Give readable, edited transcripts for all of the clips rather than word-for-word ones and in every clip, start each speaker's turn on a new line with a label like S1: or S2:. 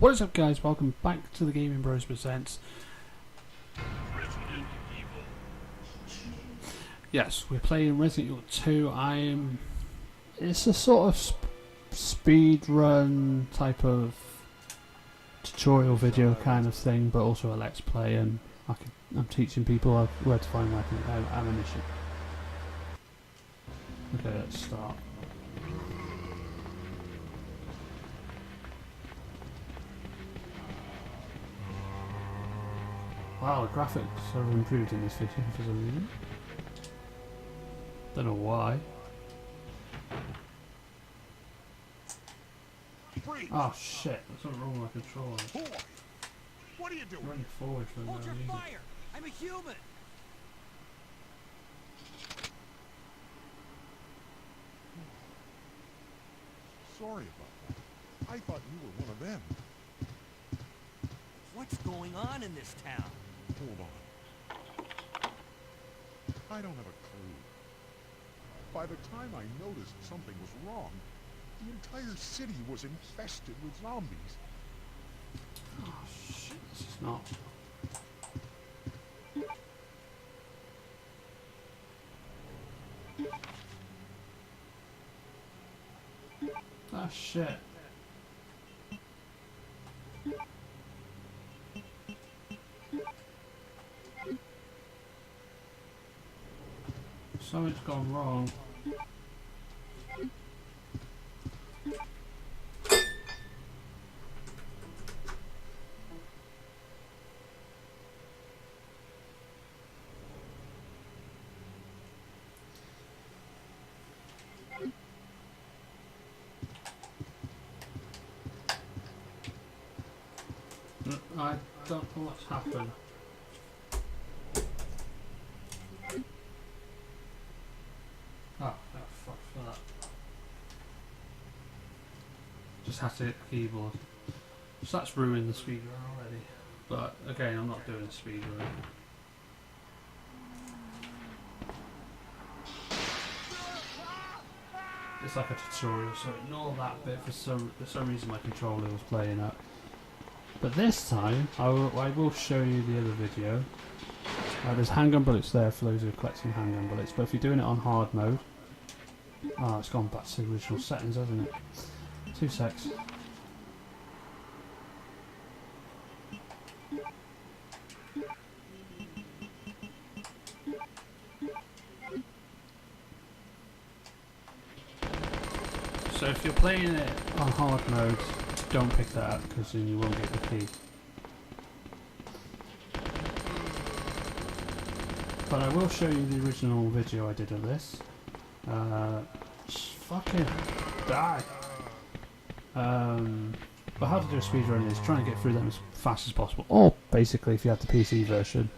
S1: What is up, guys? Welcome back to the Gaming Bros Presents. Yes, we're playing Resident Evil 2. It's a sort of speed run type of tutorial video kind of thing, but also a let's play, and I'm teaching people where to find ammunition. Okay, let's start. Wow, the graphics are improved in this video for some reason. Don't know why. Oh shit, that's not wrong with my controller.
S2: Boy, what are you doing?
S1: Running forward for no
S2: Hold your
S1: reason.
S2: fire! I'm a human! Sorry about that. I thought you were one of them.
S3: What's going on in this town?
S2: Hold on. I don't have a clue. By the time I noticed something was wrong, the entire city was infested with zombies.
S1: Oh shit, this is not. Oh shit. Something's gone wrong. I don't know what's happened. Oh, fuck for that. Just had to hit the keyboard. So that's ruined the speedrun already. But again, I'm not doing a speedrun. It's like a tutorial, so ignore that bit. For some reason my controller was playing up. But this time, I will show you the other video. There's handgun bullets there for those who are collecting handgun bullets, but if you're doing it on hard mode... Oh, it's gone back to the original settings, hasn't it? 2 secs. So if you're playing it on hard mode, don't pick that up because then you won't get the key. But I will show you the original video I did of this. Just fucking die. But how to do a speedrun is try and get through them as fast as possible. Or basically, if you have the PC version,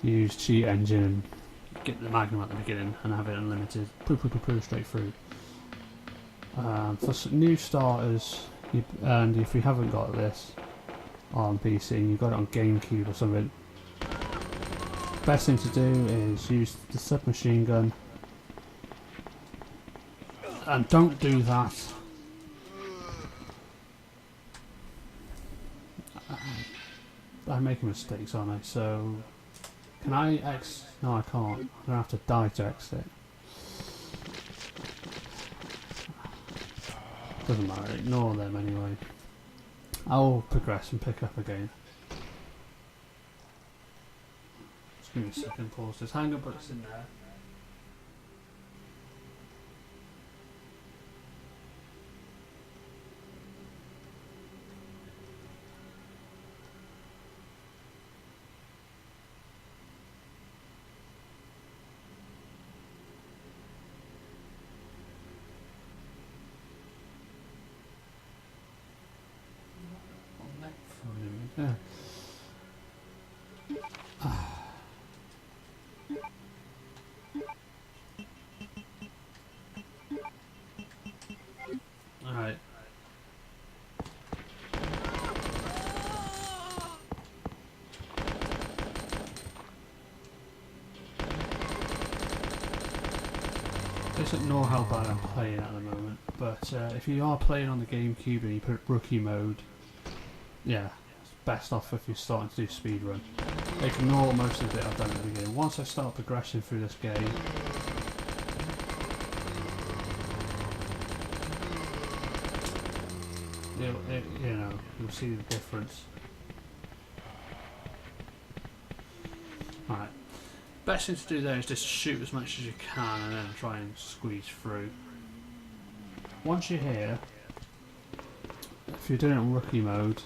S1: use cheat engine and get the Magnum at the beginning and have it unlimited. Straight through. For new starters, and if you haven't got this on PC and you've got it on GameCube or something, best thing to do is use the submachine gun, and don't do that. I'm making mistakes, aren't I? So can I no, I can't. I'm gonna have to die to exit. Doesn't matter, ignore them anyway. I'll progress and pick up again. Just give me a second, pause. There's handgun bullets in there. Yeah. Alright. just ignore how bad I'm playing at the moment. But if you are playing on the GameCube and you put rookie mode, yeah, it's best off if you're starting to do speedrun. Ignore most of it I've done at the beginning. Once I start progressing through this game, you'll see the difference. Alright. Best thing to do there is just shoot as much as you can and then try and squeeze through. Once you're here, if you're doing it on rookie mode,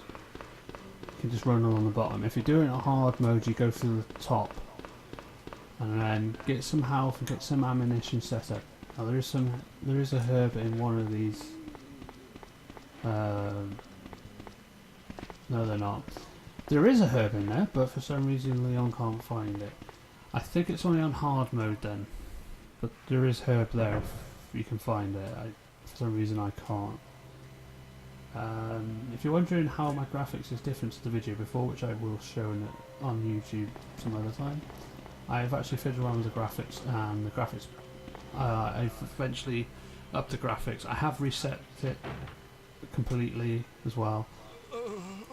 S1: you can just run along the bottom. If you're doing it on hard mode, you go through the top and then get some health and get some ammunition set up. Now there is a herb in one of these. No, they're not. There is a herb in there, but for some reason Leon can't find it. I think it's only on hard mode then, but there is herb there if you can find it. For some reason I can't. If you're wondering how my graphics is different to the video before, which I will show on YouTube some other time, I've actually fiddled around with the graphics, and the graphics, I've eventually upped the graphics. I have reset it completely as well,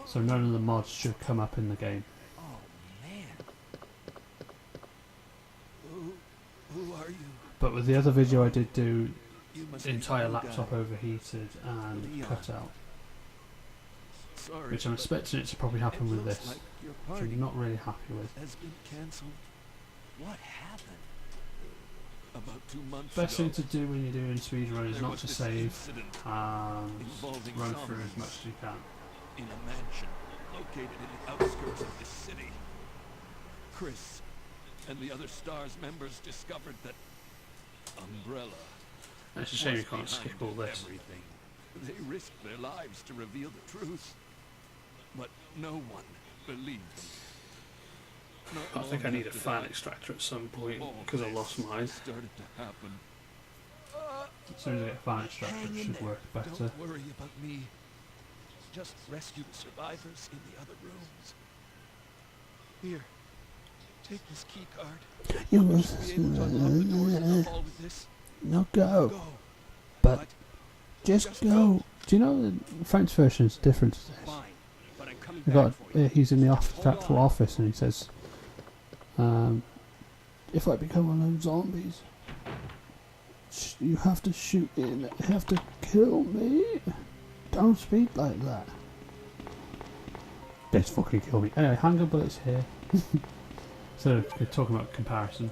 S1: so none of the mods should come up in the game.
S3: Who are you?
S1: But with the other video I did do, the entire laptop overheated and
S3: Leon.
S1: cut out,
S3: Sorry,
S1: which I'm
S3: but
S1: expecting it to probably happen
S3: it
S1: with
S3: looks
S1: this,
S3: like your
S1: which
S3: party
S1: I'm not really happy with.
S3: has been cancelled. What happened? About 2 months
S1: Best
S3: ago,
S1: thing to do when you're doing speedrun is
S3: there
S1: not
S3: was
S1: to
S3: this
S1: save
S3: incident
S1: and
S3: involving
S1: run through as
S3: zombies
S1: much as you can.
S3: in a mansion located in the outskirts of this city. Chris and the other STARS members discovered that Umbrella
S1: It's a shame you
S3: was
S1: can't skip
S3: behind
S1: all this.
S3: everything. They risked their lives to reveal the truth, but no one believed them. Not
S1: I think I
S3: long
S1: need a
S3: after
S1: fan
S3: that,
S1: extractor at some point
S3: all
S1: because I
S3: this
S1: lost mine.
S3: started to happen.
S1: As soon as I get a fan extractor it should work better.
S3: Don't worry about me. Just rescue the survivors in the other rooms. Here, take this key card.
S1: You
S3: Be able to unlock the doors in the hall with this.
S1: no go.
S3: Go.
S1: But just go. Do you know the French version is different to this?
S3: Fine, but I'm coming
S1: We
S3: back
S1: got
S3: for you.
S1: he's in the
S3: Just hold
S1: actual
S3: on.
S1: office and he says, "If I become one of those zombies, you have to shoot in. You have to kill me. Don't speak like that." Just fucking kill me. Anyway, handgun bullets here. So we're talking about comparison.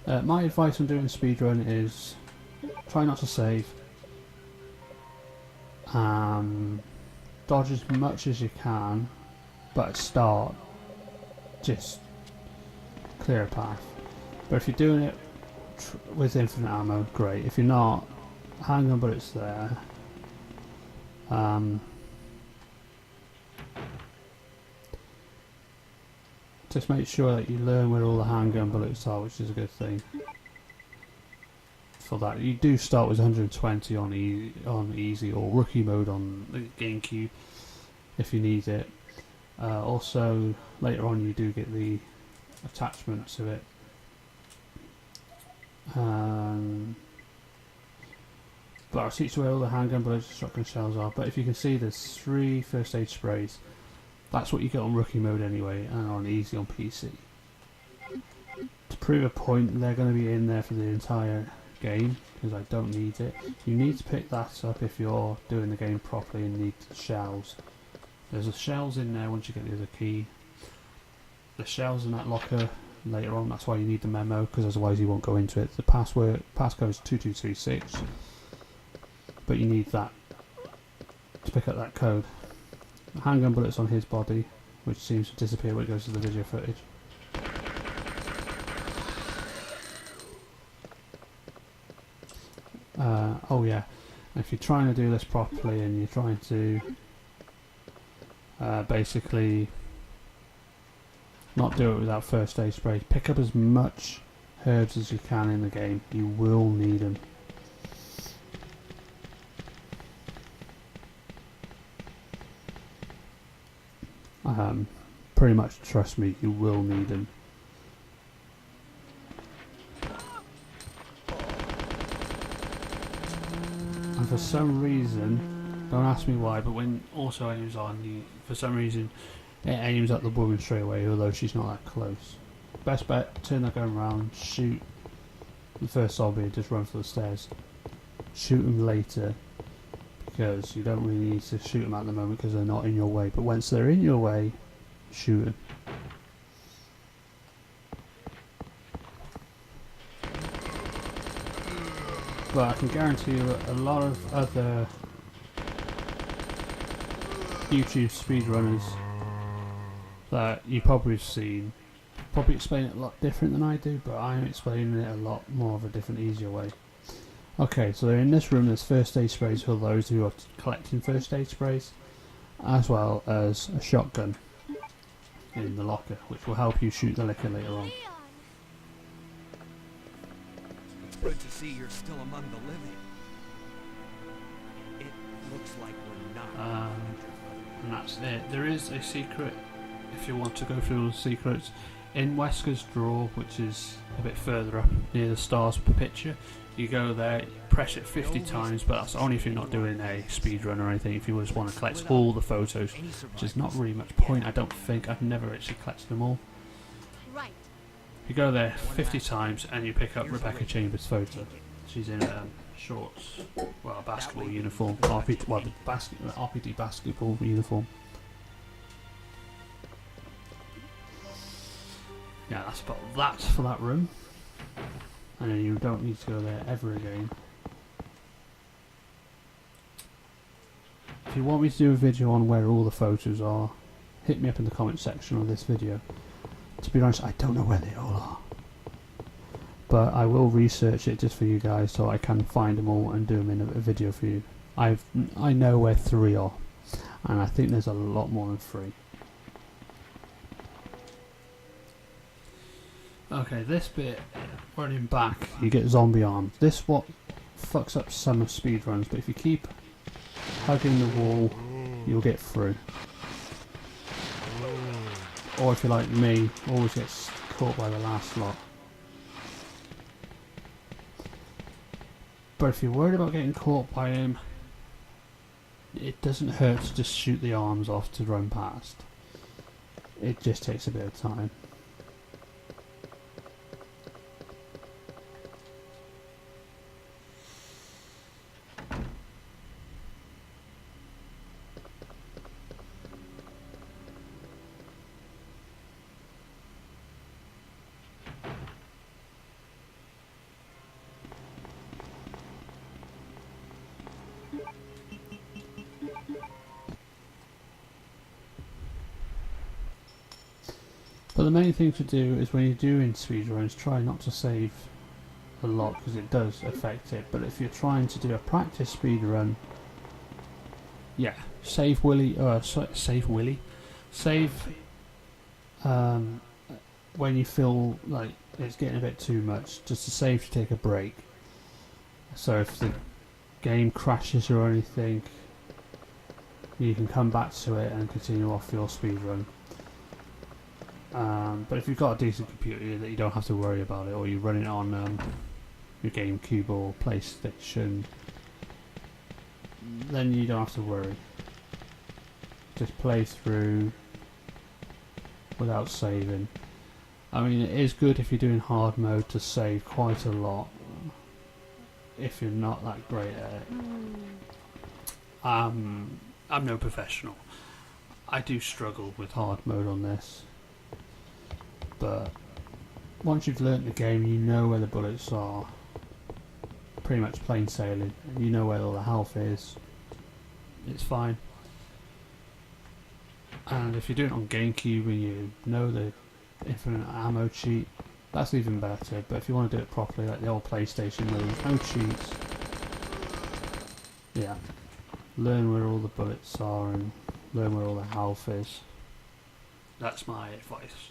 S1: My advice on doing speedrun is try not to save. Dodge as much as you can, but at start, just clear a path. But if you're doing it with infinite ammo, great. If you're not, handgun bullets there. Just make sure that you learn where all the handgun bullets are, which is a good thing. For that, you do start with 120 on easy or rookie mode on the GameCube if you need it. Also, later on you do get the attachment to it. But I'll teach you where all the handgun bullets and shotgun shells are. But if you can see, there's 3 first aid sprays. That's what you get on rookie mode anyway, and on easy on PC. To prove a point, they're going to be in there for the entire game, because I don't need it. You need to pick that up if you're doing the game properly and need shells. There's the shells in there once you get the other key. The shells in that locker later on, that's why you need the memo, because otherwise you won't go into it. The passcode is 2236, but you need that to pick up that code. Handgun bullets on his body, which seems to disappear when it goes to the video footage. Oh yeah, if you're trying to do this properly and you're trying to basically not do it without first aid spray, pick up as much herbs as you can in the game. You will need them. Pretty much trust me, you will need them. and for some reason, don't ask me why, but when auto aims on, for some reason it aims at the woman straight away, although she's not that close. Best bet, turn that gun around, shoot the first zombie, just run for the stairs. Shoot them later, because you don't really need to shoot them at the moment because they're not in your way, but once they're in your way, shoot them. But I can guarantee you that a lot of other YouTube speedrunners that you probably have seen probably explain it a lot different than I do, but I'm explaining it a lot more of a different, easier way. Okay, so in this room there's first aid sprays for those who are collecting first aid sprays, as well as a shotgun in the locker, which will help you shoot the liquor later on.
S3: It's good to see you're still among the living. It looks like we're not.
S1: And that's it. There is a secret if you want to go through all the secrets in Wesker's drawer, which is a bit further up near the stars per picture. You go there, you press it 50 times, but that's only if you're not doing a speedrun or anything. If you just want to collect all the photos, which is not really much point, I don't think. I've never actually collected them all.
S4: Right.
S1: You go there 50 times and you pick up Rebecca Chambers' photo. She's in shorts, well, a basketball uniform, RPD basketball uniform. Yeah, that's about that for that room. And then you don't need to go there ever again. If you want me to do a video on where all the photos are, hit me up in the comment section of this video. To be honest, I don't know where they all are. But I will research it just for you guys so I can find them all and do them in a video for you. I know where 3 are. And I think there's a lot more than 3. Okay, this bit, running back, you get zombie arms. This what fucks up some of speedruns, but if you keep hugging the wall, you'll get through. Or if you're like me, always gets caught by the last lot. But if you're worried about getting caught by him, it doesn't hurt to just shoot the arms off to run past. It just takes a bit of time. But the main thing to do is when you're doing speedruns, try not to save a lot because it does affect it. But if you're trying to do a practice speedrun, yeah, save when you feel like it's getting a bit too much, just to save to take a break. So if the game crashes or anything, you can come back to it and continue off your speedrun. But if you've got a decent computer that you don't have to worry about it, or you run it on your GameCube or PlayStation, then you don't have to worry. Just play through without saving. I mean, it is good if you're doing hard mode to save quite a lot if you're not that great at it. I'm no professional. I do struggle with hard mode on this. But once you've learnt the game, you know where the bullets are. Pretty much plain sailing. You know where all the health is. It's fine. And if you're doing it on GameCube and you know the infinite ammo cheat, that's even better. But if you want to do it properly, like the old PlayStation where there's no cheats, yeah, learn where all the bullets are and learn where all the health is. That's my advice.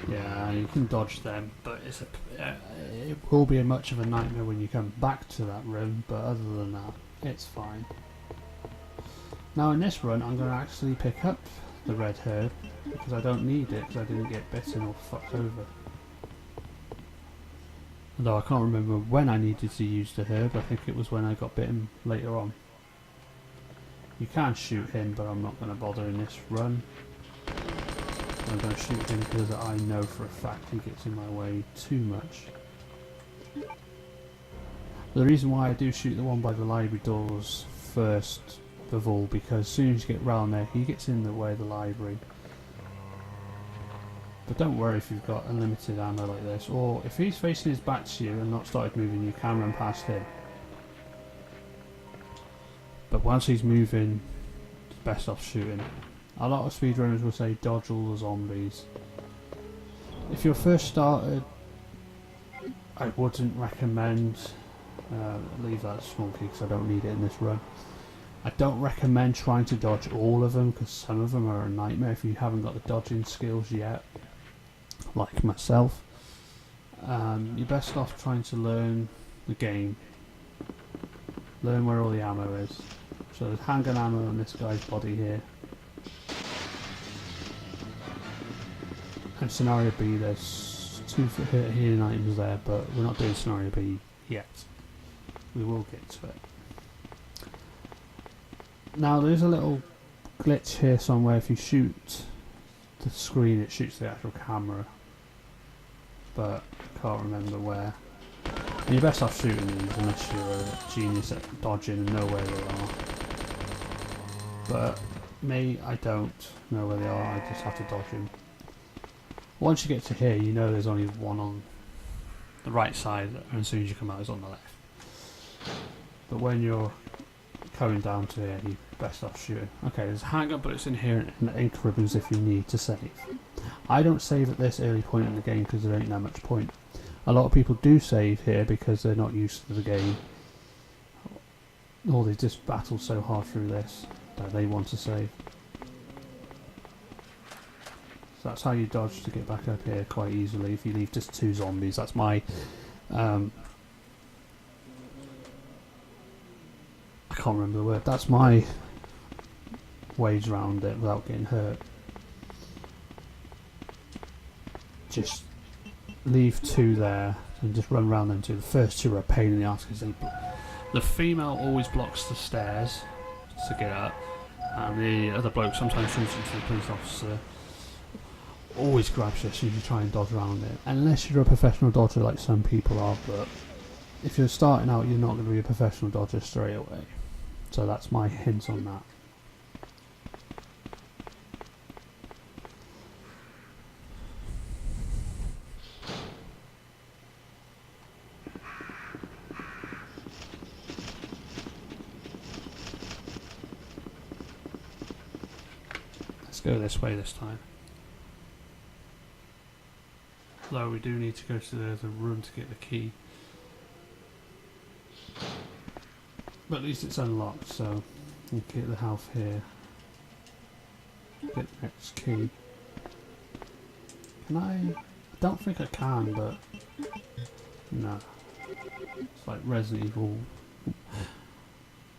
S1: Yeah, you can dodge them, but it will be much of a nightmare when you come back to that room, but other than that, it's fine. Now in this run, I'm going to actually pick up the red herb, because I don't need it, because I didn't get bitten or fucked over. Although I can't remember when I needed to use the herb. I think it was when I got bitten later on. You can shoot him, but I'm not going to bother in this run. I'm going to shoot him because I know for a fact he gets in my way too much. The reason why I do shoot the one by the library doors first of all, because as soon as you get round there, he gets in the way of the library. But don't worry if you've got unlimited ammo like this, or if he's facing his back to you and not started moving, you can run past him. But once he's moving, it's best off shooting. A lot of speedrunners will say dodge all the zombies. If you're first started, I wouldn't recommend, leave that small key because I don't need it in this run. I don't recommend trying to dodge all of them because some of them are a nightmare if you haven't got the dodging skills yet, like myself. You're best off trying to learn the game, learn where all the ammo is. So there's handgun ammo on this guy's body here. And scenario B, there's 2 healing items there, but we're not doing scenario B yet. We will get to it. Now there's a little glitch here somewhere. If you shoot the screen, it shoots the actual camera, but I can't remember where. And you're best off shooting these unless you're a genius at dodging and know where they are. But me, I don't know where they are, I just have to dodge them. Once you get to here, you know there's only one on the right side, and as soon as you come out, it's on the left. But when you're coming down to here, you're best off shooting. Okay, there's handgun bullets in here and ink ribbons if you need to save. I don't save at this early point in the game because there ain't that much point. A lot of people do save here because they're not used to the game, or they just battle so hard through this that they want to save. So that's how you dodge to get back up here quite easily if you leave just 2 zombies. That's my I can't remember the word. That's my ways around it without getting hurt. Just leave 2 there and just run around them 2. The first 2 are a pain in the ass because the female always blocks the stairs to get up, and the other bloke sometimes shoots into the police officer. Always grabs you as soon as you try and dodge around it. Unless you're a professional dodger like some people are, but if you're starting out, you're not going to be a professional dodger straight away. So that's my hint on that. Let's go this way this time. Though we do need to go to the room to get the key. But at least it's unlocked, so we'll get the health here. Get the next key. Can I don't think I can, but no. It's like Resident Evil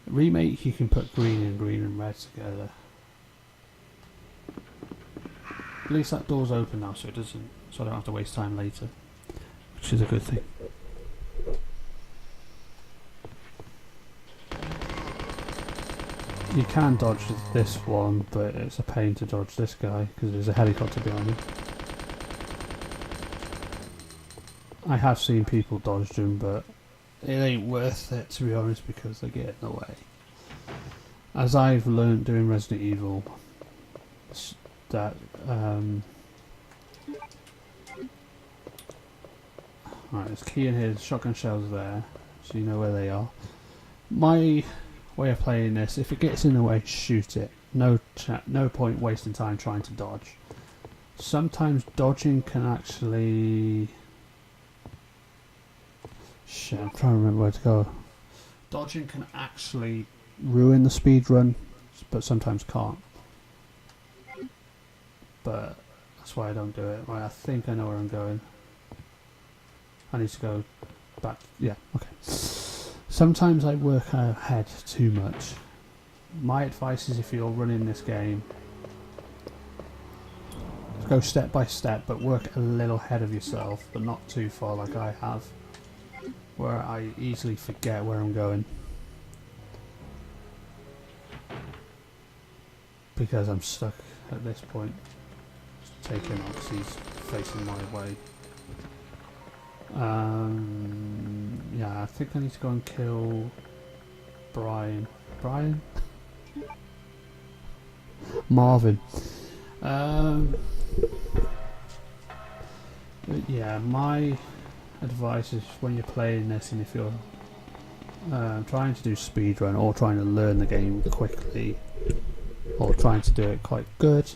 S1: Remake, you can put green and red together. At least that door's open now, so I don't have to waste time later, which is a good thing. You can dodge this one, but it's a pain to dodge this guy because there's a helicopter behind him. I have seen people dodge them, but it ain't worth it, to be honest, because they get in the way. As I've learned doing Resident Evil, that right, there's key in here, there's shotgun shells there, so you know where they are. My way of playing this, if it gets in the way, shoot it. No point wasting time trying to dodge. Sometimes dodging can actually... Shit, I'm trying to remember where to go. Dodging can actually ruin the speed run, but sometimes can't. But that's why I don't do it. Right, I think I know where I'm going. I need to go back. Yeah, okay. Sometimes I work ahead too much. My advice is, if you're running this game, go step by step, but work a little ahead of yourself, but not too far like I have. where I easily forget where I'm going because I'm stuck at this point. Just take him out because he's facing my way. Yeah, I think I need to go and kill Brian. Marvin. Yeah, my advice is when you're playing this, and if you're trying to do speedrun or trying to learn the game quickly or trying to do it quite good,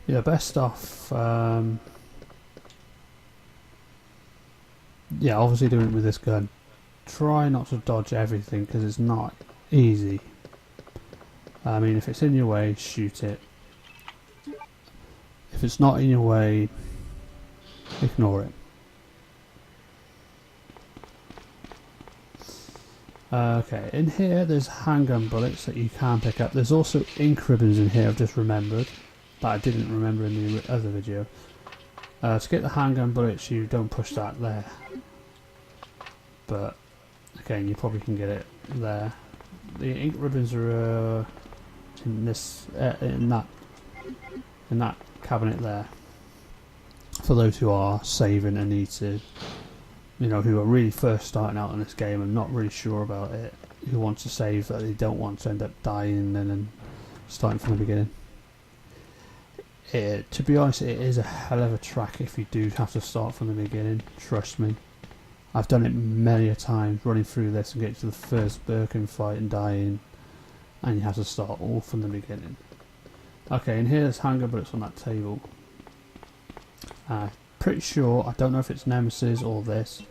S1: you're best off yeah, obviously doing it with this gun. Try not to dodge everything because it's not easy. I mean, if it's in your way, shoot it. If it's not in your way, ignore it. Okay, in here there's handgun bullets that you can pick up. There's also ink ribbons in here, I've just remembered, that I didn't remember in the other video. To get the handgun bullets, you don't push that there. But, again, you probably can get it there. The ink ribbons are in this, in that cabinet there. For those who are saving and need to, you know, who are really first starting out in this game and not really sure about it, who want to save that they don't want to end up dying and then starting from the beginning. To be honest, it is a hell of a track if you do have to start from the beginning, trust me. I've done it many a time, running through this and getting to the first Birkin fight and dying, and you have to start all from the beginning. Okay, and here's handgun bullets on that table. Pretty sure, I don't know if it's Nemesis or this,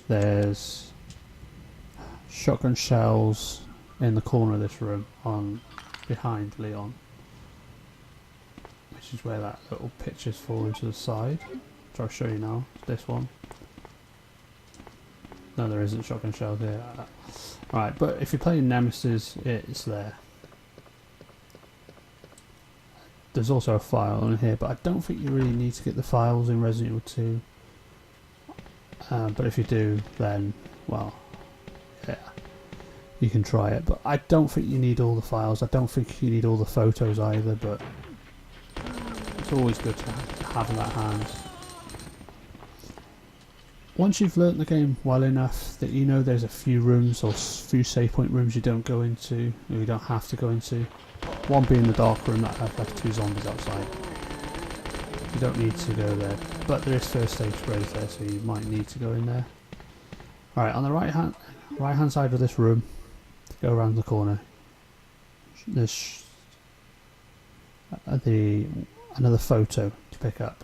S1: there's shotgun shells in the corner of this room on behind Leon, which is where that little picture's falling to the side, which I'll show you now. This one. No, there isn't shotgun shells here. Right, but if you're playing Nemesis, it's there. There's also a file in here, but I don't think you really need to get the files in Resident Evil 2. But if you do, then, well, yeah, you can try it. But I don't think you need all the files. I don't think you need all the photos either, but it's always good to have in that hand. Once you've learnt the game well enough that you know there's a few rooms or few save point rooms you don't go into, or you don't have to go into. One being the dark room that I've left 2 zombies outside. You don't need to go there, but there is first aid sprays there, so you might need to go in there. Alright, on the right hand side of this room, go around the corner. There's another photo to pick up.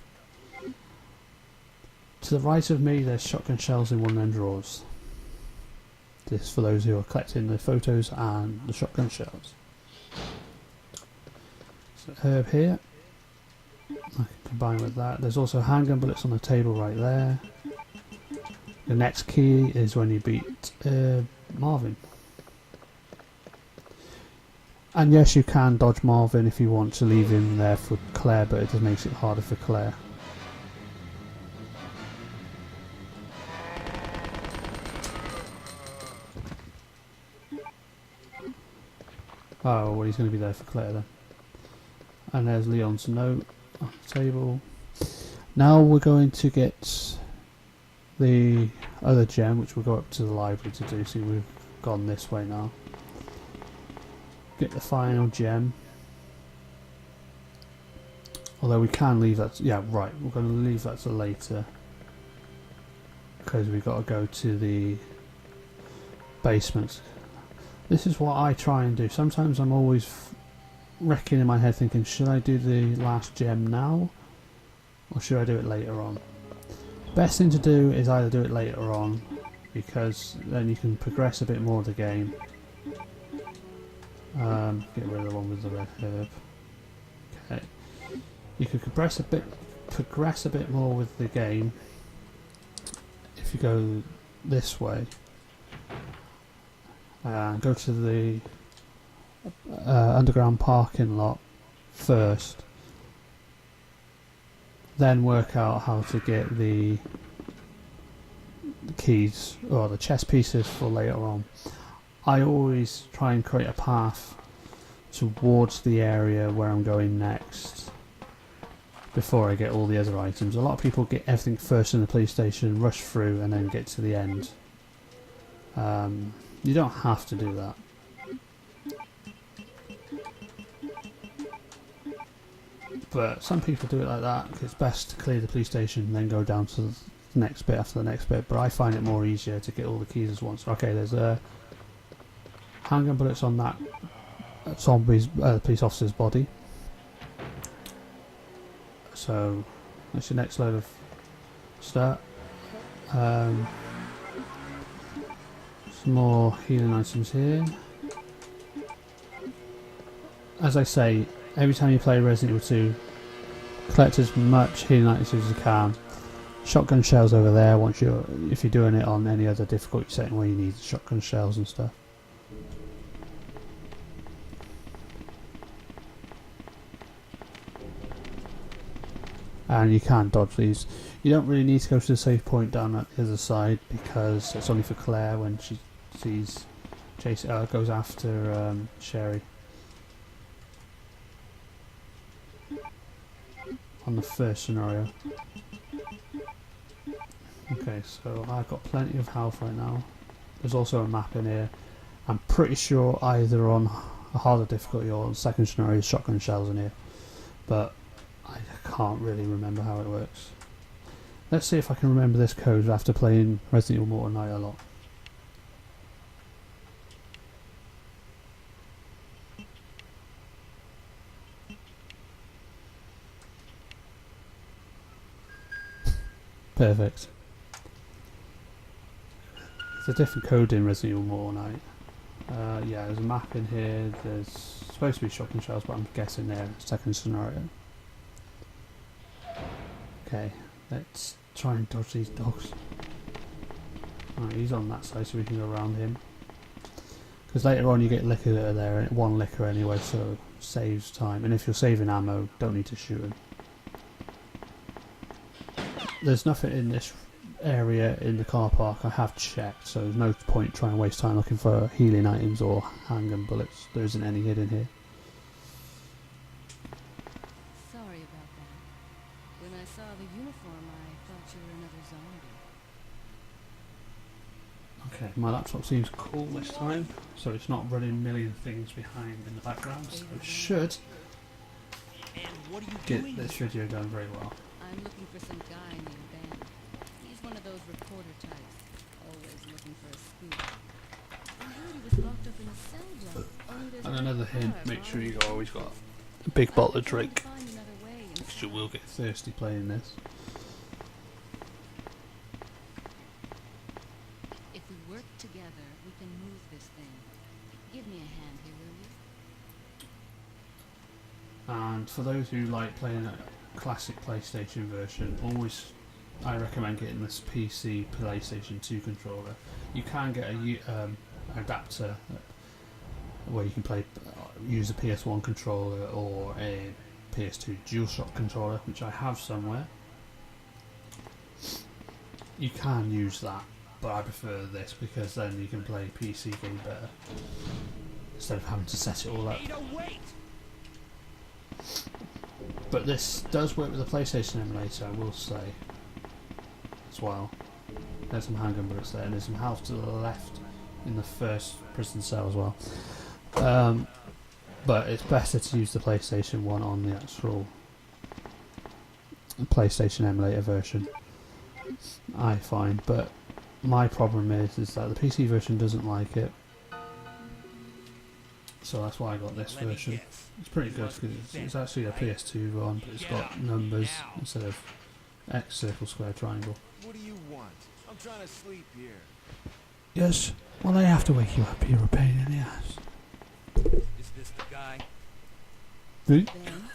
S1: To the right of me, there's shotgun shells in one of them drawers. This for those who are collecting the photos and the shotgun shells. So herb here, I can combine with that. There's also handgun bullets on the table right there. The next key is when you beat Marvin. And yes, you can dodge Marvin if you want to leave him there for Claire, but it just makes it harder for Claire. Oh, well, he's going to be there for Claire then. And there's Leon's note on the table. Now we're going to get the other gem, which we'll go up to the library to do. See, we've gone this way now. Get the final gem. Although we can leave that. Yeah, right. We're going to leave that to later, because we've got to go to the basement. This is what I try and do. Sometimes I'm always wrecking in my head thinking, should I do the last gem now or should I do it later on? Best thing to do is either do it later on, because then you can progress a bit more of the game. Get rid of the one with the red herb. Okay. You can progress a bit more with the game if you go this way. Go to the underground parking lot first, then work out how to get the the keys or the chess pieces for later on, I always try and create a path towards the area where I'm going next before I get all the other items. A lot of people get everything first in the police station, rush through, and then get to the end. You don't have to do that. But some people do it like that because it's best to clear the police station and then go down to the next bit after the next bit. But I find it more easier to get all the keys at once. Okay, there's handgun bullets on that zombie's police officer's body. So that's your next load of stuff. Some more healing items here. As I say, every time you play Resident Evil 2, collect as much healing items as you can. Shotgun shells over there if you're doing it on any other difficulty setting where you need shotgun shells and stuff. And you can dodge these. You don't really need to go to the save point down at the other side because it's only for Claire when she sees goes after Sherry. On the first scenario. Okay, so I've got plenty of health right now. There's also a map in here. I'm pretty sure either on a harder difficulty or on second scenario shotgun shells in here, but I can't really remember how it works. Let's see if I can remember this code after playing Resident Evil Mortal Night a lot. Perfect. There's a different code in Resident Evil Mortal Night. Yeah, there's a map in here. There's supposed to be shotgun shells, but I'm guessing they're second scenario. Okay, let's try and dodge these dogs. Alright, he's on that side, so we can go around him. Because later on you get liquor there, one liquor anyway, so it saves time. And if you're saving ammo, don't need to shoot him. There's nothing in this area in the car park I have checked, so there's no point trying to waste time looking for healing items or handgun bullets. There isn't any hidden here.
S4: Sorry about that. When I saw the uniform, I thought you were another zombie.
S1: Okay, my laptop seems cool this time, so it's not running a million things behind in the background, so it should get this video done very well.
S4: I'm looking for some guy named Ben. He's one of those reporter types, always looking for a scoop. I heard he was locked up in a cell block.
S1: And another hint, make sure you always got a big bottle of drink, because you will get thirsty playing this.
S4: If we work together, we can move this thing. Give me a hand here, will you?
S1: And for those who like playing a classic PlayStation version, I recommend getting this PC PlayStation 2 controller. You can get a adapter where you can use a PS1 controller or a PS2 DualShock controller, which I have somewhere. You can use that, but I prefer this because then you can play PC game better instead of having to set it all up. But this does work with the PlayStation emulator, I will say, as well. There's some handgun bullets there, and there's some health to the left in the first prison cell as well. But it's better to use the PlayStation 1 on the actual PlayStation emulator version, I find. But my problem is that the PC version doesn't like it. So that's why I got this version. It's pretty good because it's actually a PS2 one, but it's got numbers instead of X, circle, square, triangle.
S5: What do you want? I'm trying to sleep here.
S1: Yes, well I have to wake you up, you're a pain in the ass.
S3: Is this the guy?
S1: Really?
S4: Ben,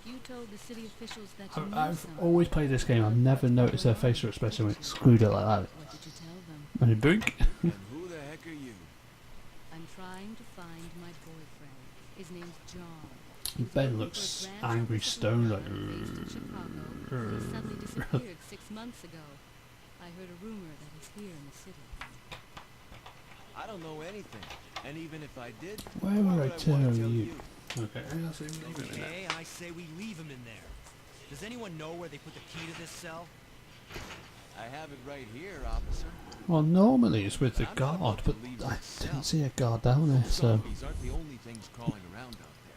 S4: you told the city officials that you knew
S1: I've
S4: someone.
S1: always played this game, I've never noticed their facial expression when it screwed it like that.
S4: What did you tell them?
S1: And it boink.
S5: And who the heck are you?
S4: I'm trying to find my boyfriend. His name's John.
S1: Ben looks angry stone, like.
S4: He suddenly disappeared 6 months ago. I I heard a rumor that he's here in the city.
S5: I don't know anything. And even if I did,
S1: Where
S5: why
S1: would I
S5: would I
S1: tell
S5: want to tell
S1: you?
S5: you?
S1: Okay, I'll say leave it in there.
S6: Okay, I say we leave him in there. Does anyone know where they put the key to this cell?
S5: I have it right here, officer.
S1: Well, normally it's with the
S5: I'm not
S1: guard,
S5: about to
S1: but
S5: leave
S1: I
S5: this
S1: didn't
S5: cell.
S1: see a guard down there, so...
S5: Zombies aren't the only things crawling around out there.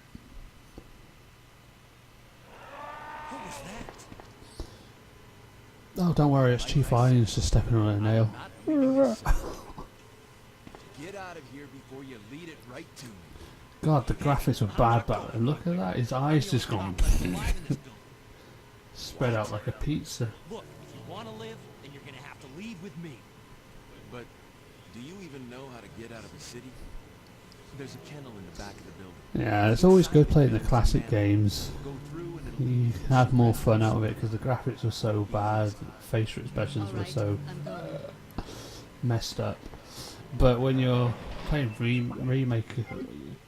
S6: What was that?
S1: Oh, don't worry, it's Chief Irons just stepping on a nail.
S5: I'm not leaving this cell. Get out of here before you lead it right to me.
S1: God, the graphics were bad back then. Look at that, his eyes just gone
S6: Alive in this building.
S1: spread out like a pizza.
S6: Look, if you want to live, then you're gonna have to leave with me.
S5: But do you even know how to get out of the city? There's a kennel in the back of the building.
S1: Yeah, it's always good playing the classic games.
S5: Go through and it'll
S1: You have more fun out of it because the graphics were so bad, facial expressions were
S4: Alright,
S1: so
S4: I'm going.
S1: messed up. But when you're playing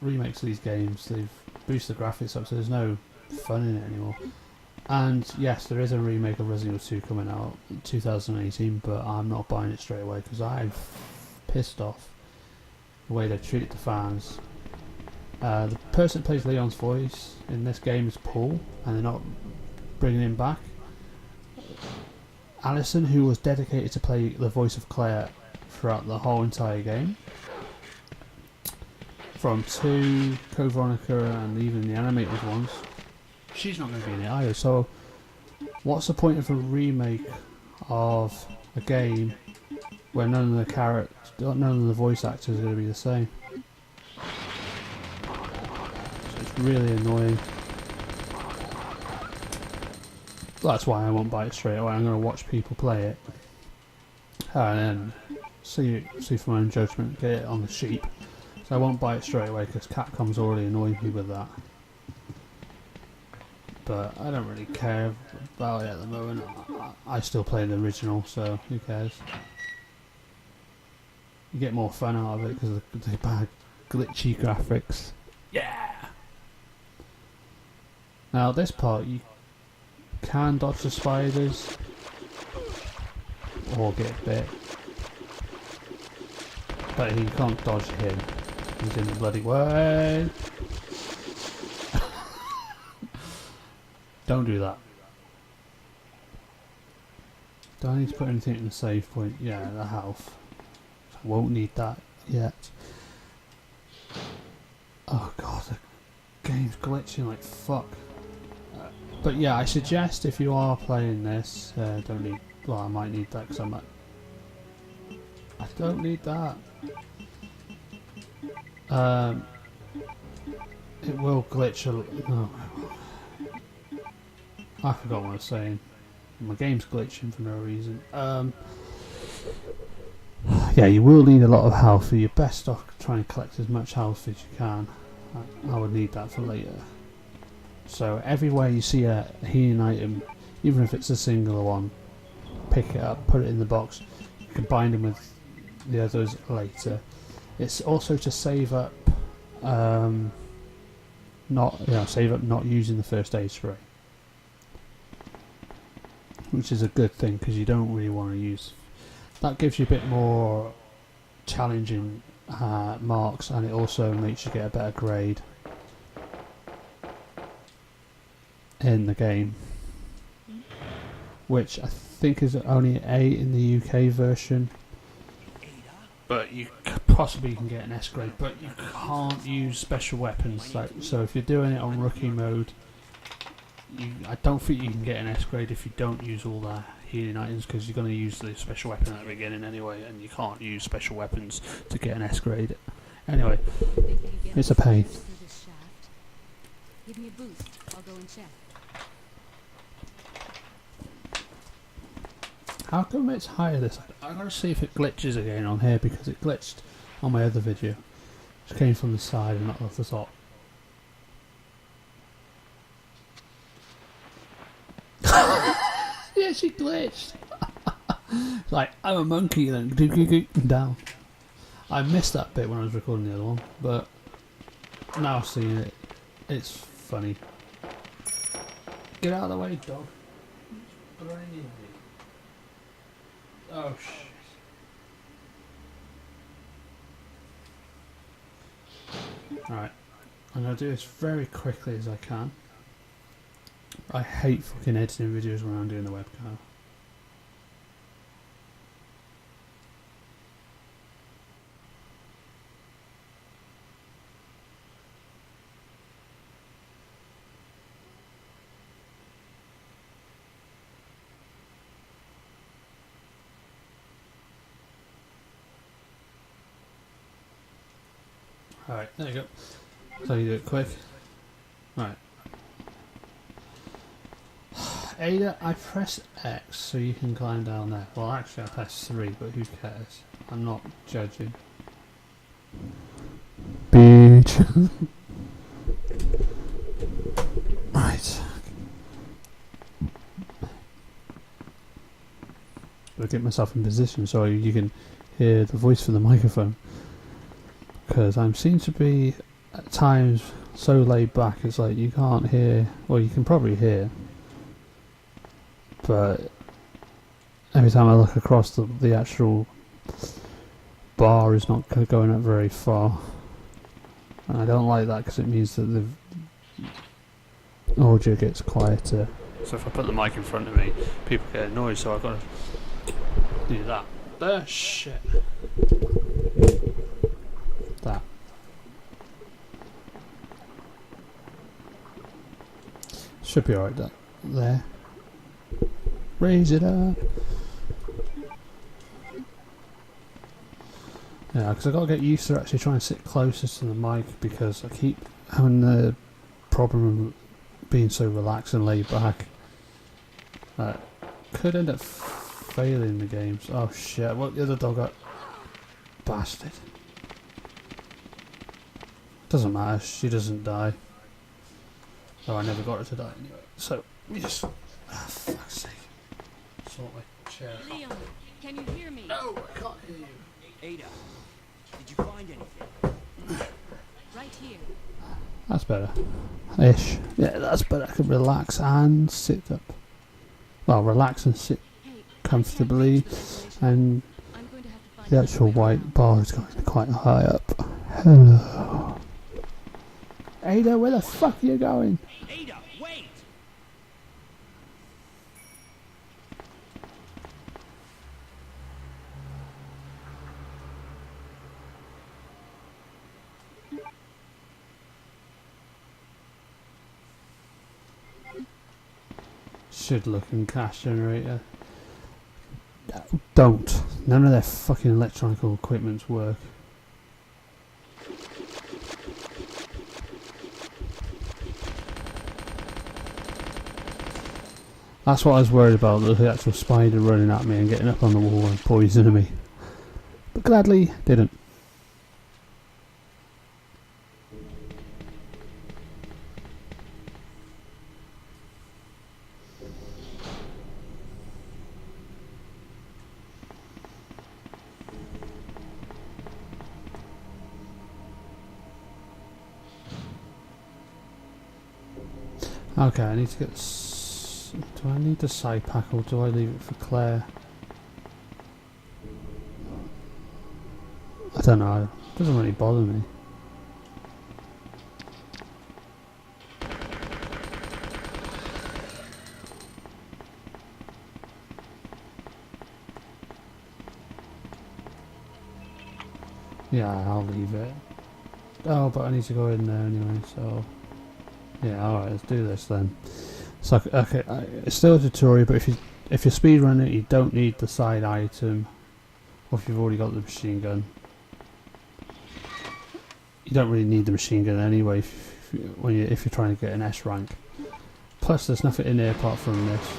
S1: remakes of these games, they've boosted the graphics up, so there's no fun in it anymore. And yes, there is a remake of Resident Evil 2 coming out in 2018, but I'm not buying it straight away because I'm pissed off the way they treated the fans. The person that plays Leon's voice in this game is Paul, and they're not bringing him back. Alison, who was dedicated to play the voice of Claire throughout the whole entire game, from 2, Code Veronica, and even the animated ones, she's not going to be in it either. So, what's the point of a remake of a game where none of the voice actors are going to be the same? So it's really annoying. That's why I won't buy it straight away. I'm going to watch people play it and then see for my own judgment, get it on the sheep. So I won't buy it straight away because Capcom's already annoying me with that. But I don't really care about it at the moment. I still play the original, so who cares? You get more fun out of it because of the bad glitchy graphics. Yeah! Now this part you can dodge the spiders or get bit, but you can't dodge him. He's in the bloody way. Don't do that. Do I need to put anything in the save point? Yeah, the health. I won't need that yet. Oh god, the game's glitching like fuck. But yeah, I suggest if you are playing this, don't need. Well, I might need that because I don't need that. It will glitch a. No, I forgot what I was saying. My game's glitching for no reason. Yeah, you will need a lot of health. You're best off trying to collect as much health as you can. I would need that for later. So everywhere you see a healing item, even if it's a singular one, pick it up, put it in the box. You can bind them with the others later. It's also to save up, not using the first aid spray, which is a good thing because you don't really want to use. That gives you a bit more challenging marks, and it also makes you get a better grade in the game, which I think is only an A in the UK version. But you possibly can get an S grade, but you can't use special weapons. So if you're doing it on rookie mode, I don't think you can get an S grade if you don't use all the healing items, because you're going to use the special weapon at the beginning anyway, and you can't use special weapons to get an S grade. Anyway, it's a pain.
S4: Give me a boost. I'll go and check.
S1: How come it's higher this? I'm going to see if it glitches again on here, because it glitched on my other video. It came from the side and not off the top. Yeah, she glitched. It's like, I'm a monkey, then down. I missed that bit when I was recording the other one, but now seeing it, it's funny. Get out of the way, dog. Oh shit. Alright. I'm going to do this very quickly as I can. I hate fucking editing videos when I'm doing the webcam. Alright, there you go. So you do it quick. Right. Ada, I press X so you can climb down there. Well, actually I press 3, but who cares? I'm not judging. Bitch. Right. I'll get myself in position so you can hear the voice from the microphone. Because I seem to be at times so laid back, it's like you can't hear, well you can probably hear, but every time I look across the actual bar is not going up very far, and I don't like that because it means that the audio gets quieter. So if I put the mic in front of me, people get annoyed, so I've got to do that. There, shit. That. Should be alright there. Raise it up. Yeah, because I've got to get used to actually trying to sit closest to the mic because I keep having the problem of being so relaxed and laid back. Could end up failing the games. Oh shit, what the other dog got? Bastard. Doesn't matter, she doesn't die. Oh, I never got her to die anyway. So, we just... Ah, fuck's sake. Sort my chair.
S4: Leon, can you hear me?
S1: No, I can't hear you.
S6: Ada, did you find anything?
S4: Right here.
S1: That's better. Ish. Yeah, that's better. I can relax and sit up. Well, relax and sit
S4: Hey,
S1: comfortably. And
S4: I'm going to have to find
S1: the
S4: another
S1: actual
S4: way
S1: white
S4: around.
S1: bar is going quite high up. Hello. Ada, where the fuck are you going?
S6: Ada, wait!
S1: Should look in cash generator. Don't. None of their fucking electronic equipments work. That's what I was worried about, the actual spider running at me and getting up on the wall and poisoning me. But gladly didn't. Okay, I need to get... do I need the side pack or do I leave it for Claire? I don't know, it doesn't really bother me. Yeah, I'll leave it. Oh, but I need to go in there anyway, so... yeah, alright, let's do this then. So, okay, it's still a tutorial, but if you're speedrunning it, you don't need the side item, or if you've already got the machine gun. You don't really need the machine gun anyway if you're trying to get an S rank. Plus, there's nothing in there apart from this.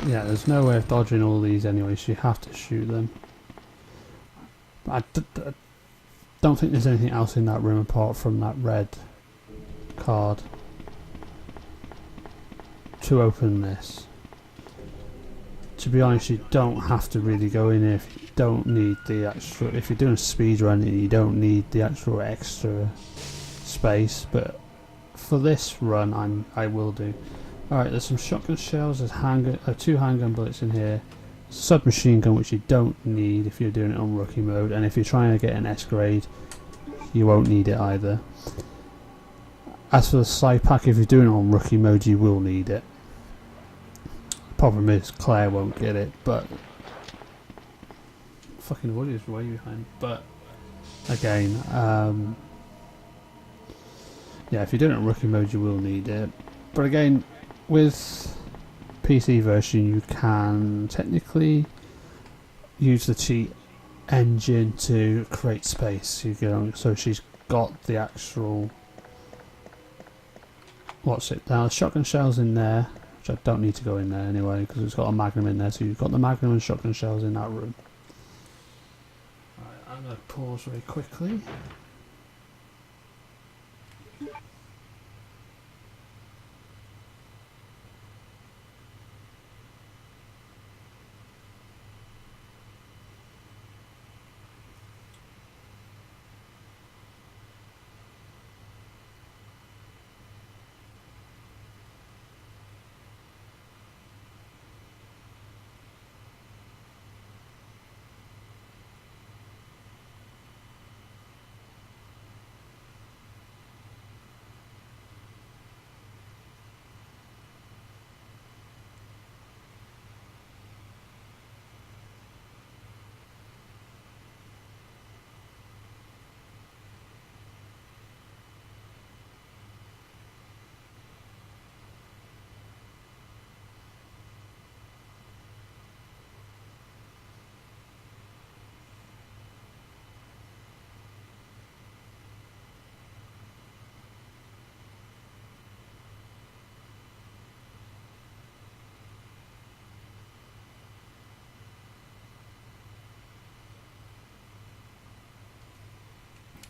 S1: Yeah, there's no way of dodging all these anyway, so you have to shoot them. But I don't think there's anything else in that room apart from that red card. to open this. To be honest, you don't have to really go in here if you don't need the extra. If you're doing a speed run, you don't need the actual extra space. But for this run, I will do. All right, there's some shotgun shells. There's two handgun bullets in here. Submachine gun, which you don't need if you're doing it on rookie mode, and if you're trying to get an S grade, you won't need it either. As for the side pack, if you're doing it on rookie mode, you will need it. Problem is, Claire won't get it, but fucking audio's way behind. But again, yeah, if you're doing it on rookie mode, you will need it. But again, with PC version, you can technically use the cheat engine to create space. You go, so she's got the actual now the shotgun shells in there, which I don't need to go in there anyway because it's got a magnum in there. So you've got the magnum and shotgun shells in that room. Right, I'm gonna pause very quickly.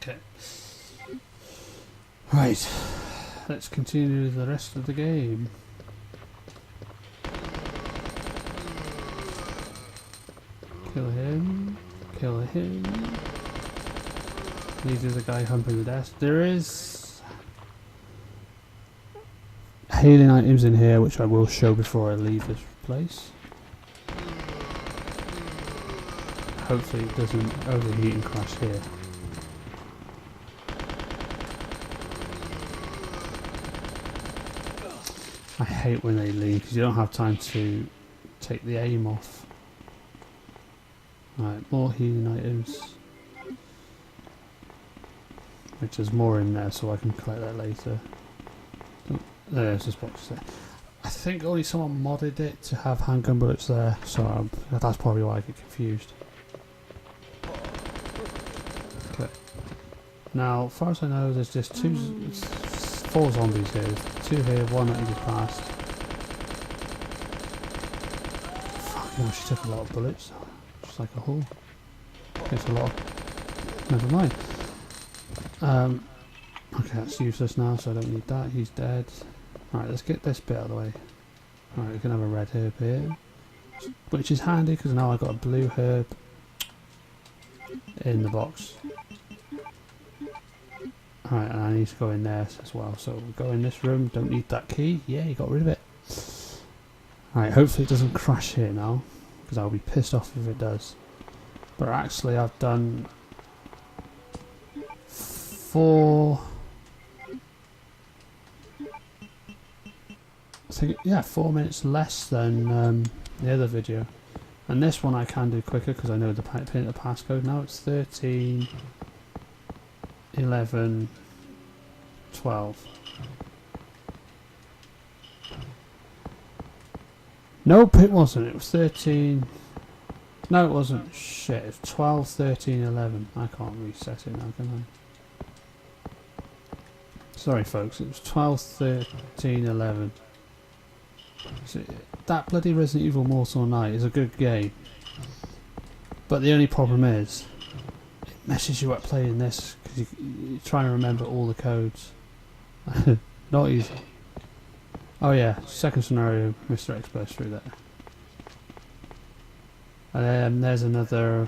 S1: Okay. Right. Let's continue the rest of the game. Kill him. Kill him. These are the guy humping the desk. There is healing items in here, which I will show before I leave this place. Hopefully it doesn't overheat and crash here. I hate when they leave because you don't have time to take the aim off. Right, more healing items. Which there's more in there, so I can collect that later. Oh, there's this box there. I think only someone modded it to have handgun bullets there, so that's probably why I get confused. Okay. Now, as far as I know, there's just four zombies here. There's two here, one that you just passed. Fuck, no, she took a lot of bullets. Just like a hole. It's a lot. Never mind. Okay, that's useless now, so I don't need that. He's dead. Alright, let's get this bit out of the way. Alright, we can have a red herb here. Which is handy because now I've got a blue herb in the box. Alright, and I need to go in there as well. So we'll go in this room, don't need that key. Yeah, you got rid of it. Alright, hopefully it doesn't crash here now, because I'll be pissed off if it does. But actually I've done 4 minutes less than the other video. And this one I can do quicker because I know the passcode now. It's 13 11 12. Nope, it wasn't. It was 13. No, it wasn't. Shit, it's 12, 13, 11. I can't reset it now, can I? Sorry, folks. It was 12, 13, 11. So, that bloody Resident Evil Mortal Night is a good game. But the only problem is, it messes you up playing this because you're trying to remember all the codes. Not easy. Oh yeah, second scenario, Mr. X burst through there. And then there's another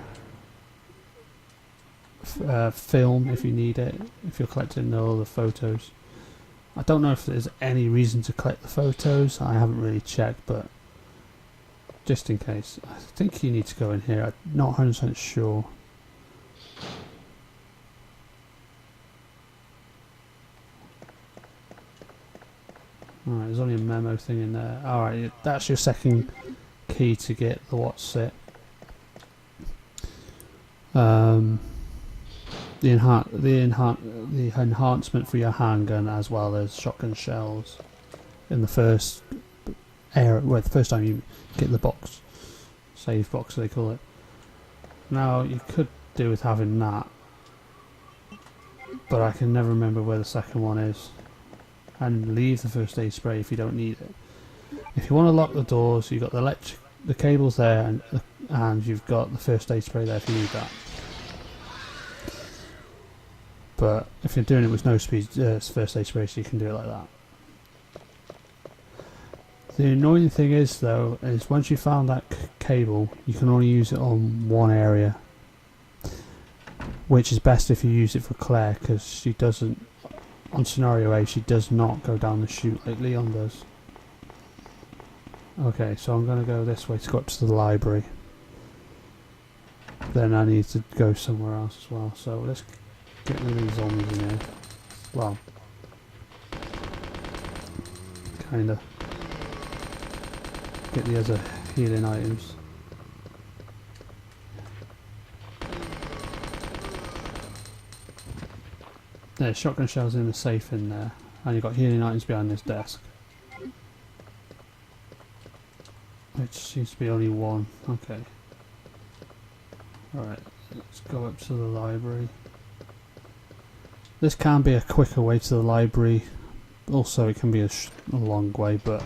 S1: film if you need it, if you're collecting all the photos. I don't know if there's any reason to collect the photos, I haven't really checked, but just in case. I think you need to go in here, I'm not 100% sure. Alright, there's only a memo thing in there. Alright, that's your second key to get the what's it. The enhancement for your handgun as well as shotgun shells in the first area, well, the first time you get the box, save box they call it. Now you could do with having that, but I can never remember where the second one is. And leave the first aid spray if you don't need it. If you want to lock the doors, you've got the cables there, and you've got the first aid spray there if you need that. But if you're doing it with no speed first aid spray, so you can do it like that. The annoying thing is though, is once you found that cable, you can only use it on one area, which is best if you use it for Claire, because she doesn't. On scenario A, she does not go down the chute like Leon does. Okay, so I'm going to go this way to go up to the library. Then I need to go somewhere else as well. So let's get rid of these zombies in here. Well, kinda. Get the other healing items. There's shotgun shells in the safe in there, and you've got healing items behind this desk, which seems to be only one. Okay. Alright, let's go up to the library. This can be a quicker way to the library, also it can be a long way, but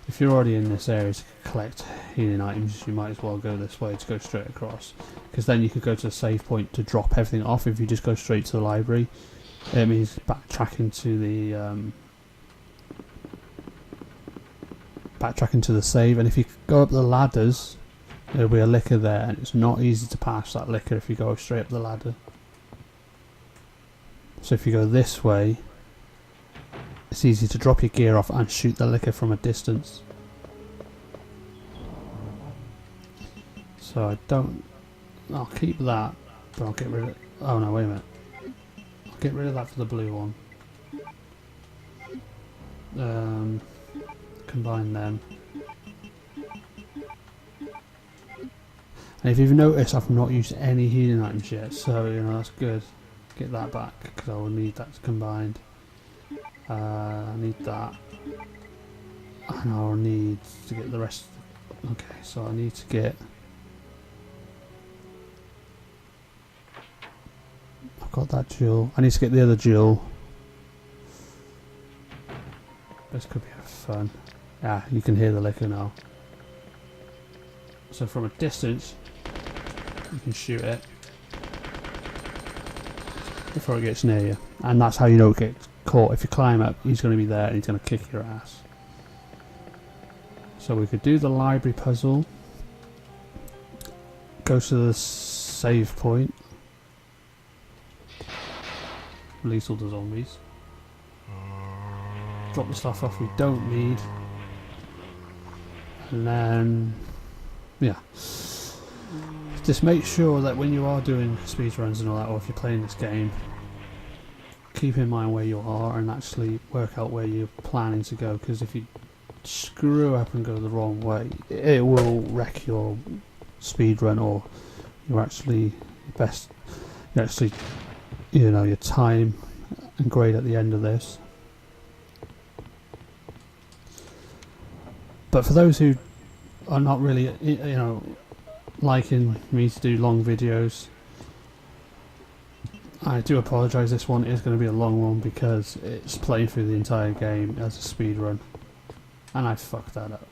S1: if you're already in this area to collect healing items, you might as well go this way to go straight across, because then you could go to the save point to drop everything off. If you just go straight to the library, it means backtracking to the save, and if you go up the ladders, there'll be a licker there, and it's not easy to pass that licker if you go straight up the ladder. So if you go this way, it's easy to drop your gear off and shoot the licker from a distance. So I'll keep that, but I'll get rid of it. Oh no, wait a minute. Get rid of that for the blue one. Combine them. And if you've noticed, I've not used any healing items yet, so you know that's good. Get that back because I will need that combined. I need that, and I'll need to get the rest. Okay, so I need to get. Got that jewel. I need to get the other jewel. This could be fun. Ah, you can hear the licker now. So from a distance, you can shoot it before it gets near you, and that's how you know it gets caught. If you climb up, he's going to be there and he's going to kick your ass. So we could do the library puzzle. Go to the save point. Release all the zombies. Drop the stuff off we don't need. And then, yeah. Just make sure that when you are doing speedruns and all that, or if you're playing this game, keep in mind where you are and actually work out where you're planning to go, because if you screw up and go the wrong way, it will wreck your speedrun, or you're actually you know, your time and grade at the end of this. But for those who are not really, you know, liking me to do long videos, I do apologise. This one is going to be a long one because it's playing through the entire game as a speed run, and I fucked that up.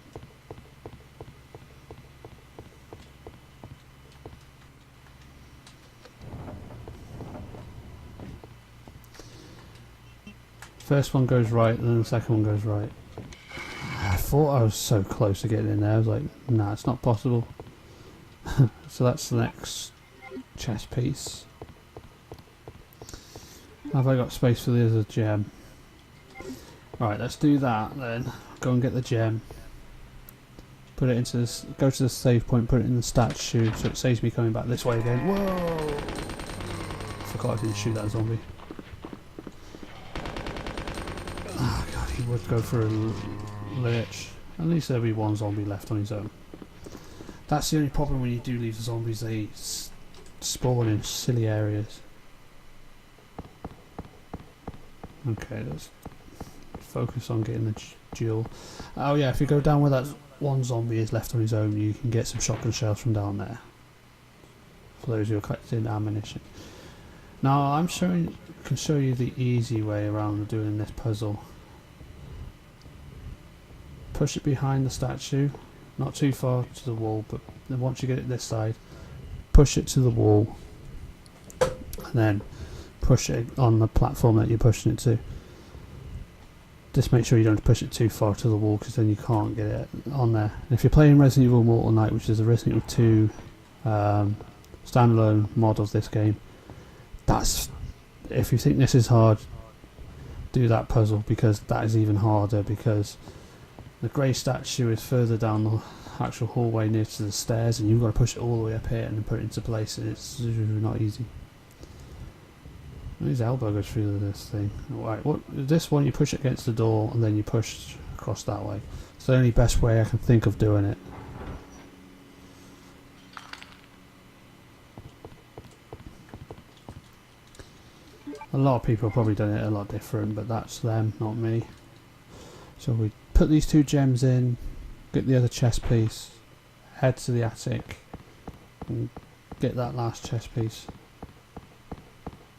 S1: First one goes right, and then the second one goes right. thought I was so close to getting in there. I was like, nah, it's not possible. So that's the next chest piece. Have I got space for the other gem? Right, let's do that then. Go and get the gem. Put it into this. Go to the save point. Put it in the statue, so it saves me coming back this way again. Whoa! Forgot I didn't shoot that zombie. Oh god, he would go for a lich. At least there'll be one zombie left on his own. That's the only problem when you do leave the zombies. They spawn in silly areas. Okay, let's focus on getting the jewel. Oh yeah, if you go down where that one zombie is left on his own, you can get some shotgun shells from down there. For those who are collecting ammunition. Now I'm can show you the easy way around doing this puzzle. Push it behind the statue, not too far to the wall, but then once you get it this side, push it to the wall, and then push it on the platform that you're pushing it to. Just make sure you don't push it too far to the wall, because then you can't get it on there. And if you're playing Resident Evil Mortal Night, which is a Resident Evil 2 standalone mod of this game, if you think this is hard, do that puzzle, because that is even harder, because the grey statue is further down the actual hallway near to the stairs, and you've got to push it all the way up here and then put it into place, and it's not easy. His elbow goes through this thing. Right, this one you push it against the door and then you push across that way. It's the only best way I can think of doing it. A lot of people have probably done it a lot different, but that's them, not me. So we put these two gems in, get the other chest piece, head to the attic, and get that last chest piece.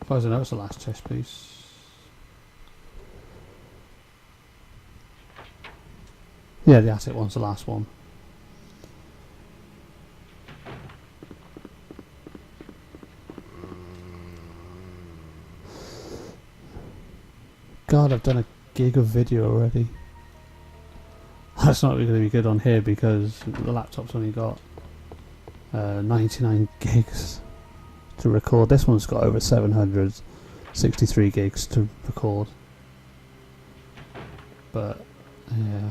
S1: As far as I know, it's the last chest piece. Yeah, the attic one's the last one. God, I've done a gig of video already. That's not really going to be good on here because the laptop's only got 99 gigs to record. This one's got over 763 gigs to record. But yeah.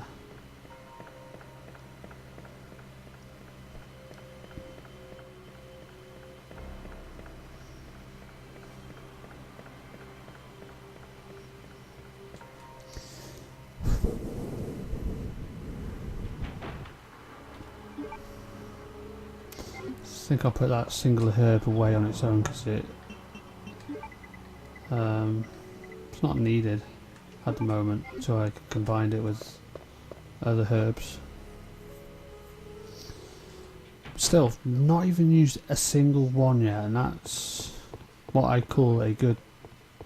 S1: I think I'll put that single herb away on its own because it's not needed at the moment, so I can combine it with other herbs. Still, not even used a single one yet, and that's what I call a good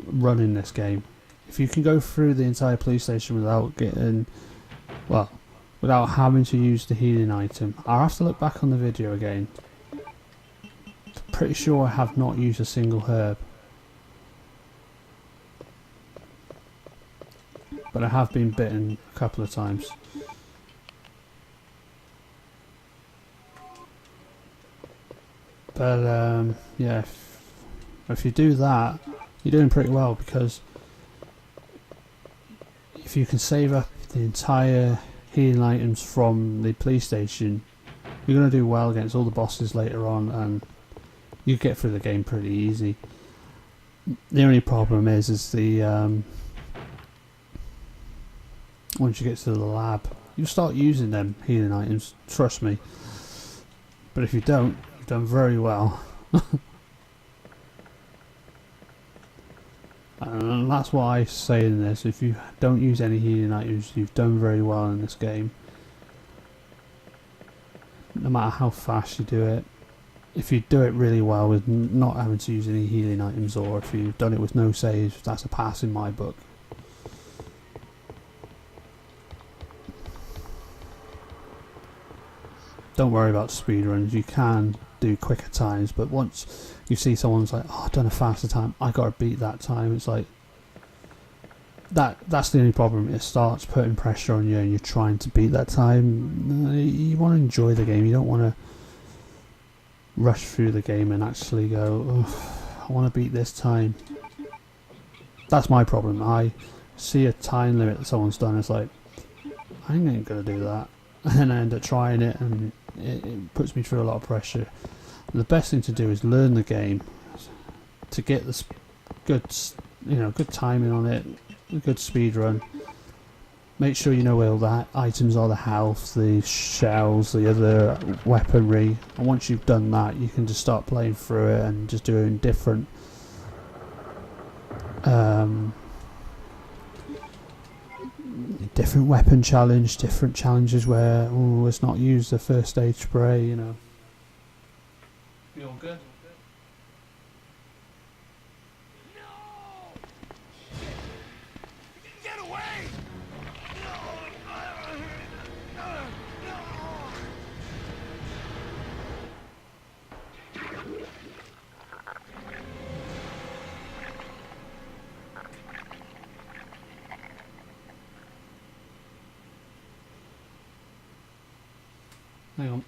S1: run in this game. If you can go through the entire police station without without having to use the healing item, I'll have to look back on the video again. Pretty sure I have not used a single herb, but I have been bitten a couple of times. But yeah, if you do that, you're doing pretty well, because if you can save up the entire healing items from the police station, you're going to do well against all the bosses later on, and you get through the game pretty easy. The only problem is the once you get to the lab, you start using them healing items, trust me. But if you don't, you've done very well. And that's what I say in this: if you don't use any healing items, you've done very well in this game. No matter how fast you do it. If you do it really well with not having to use any healing items, or if you've done it with no saves, that's a pass in my book. Don't worry about speedruns, you can do quicker times, but once you see someone's like, oh, I've done a faster time, I gotta beat that time, it's like, that's the only problem. It starts putting pressure on you, and you're trying to beat that time. You want to enjoy the game. You don't want to rush through the game and actually go, oh, I want to beat this time. That's my problem. I see a time limit that someone's done. It's like, I ain't gonna do that, and then I end up trying it, and it puts me through a lot of pressure. The best thing to do is learn the game to get this good timing on it, a good speed run. Make sure you know where all the items are, the health, the shells, the other weaponry. And once you've done that, you can just start playing through it and just doing different different weapon challenge, different challenges where let's not use the first aid spray, you know. You all good?
S3: Get away!
S1: Hang on.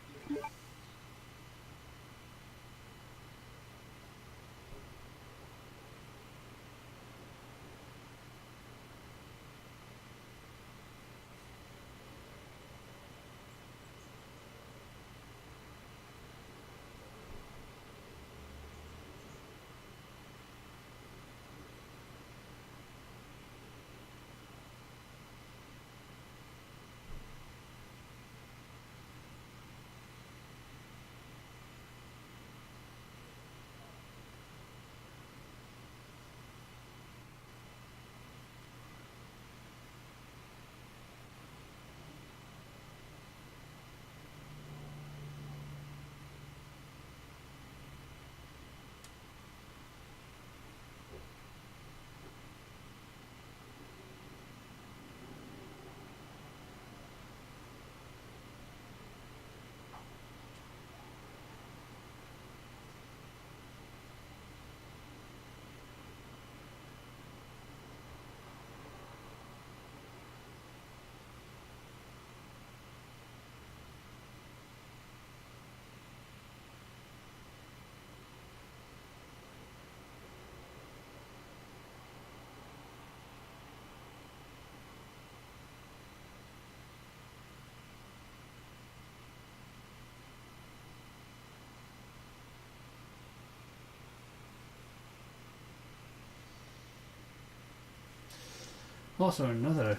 S1: Also, another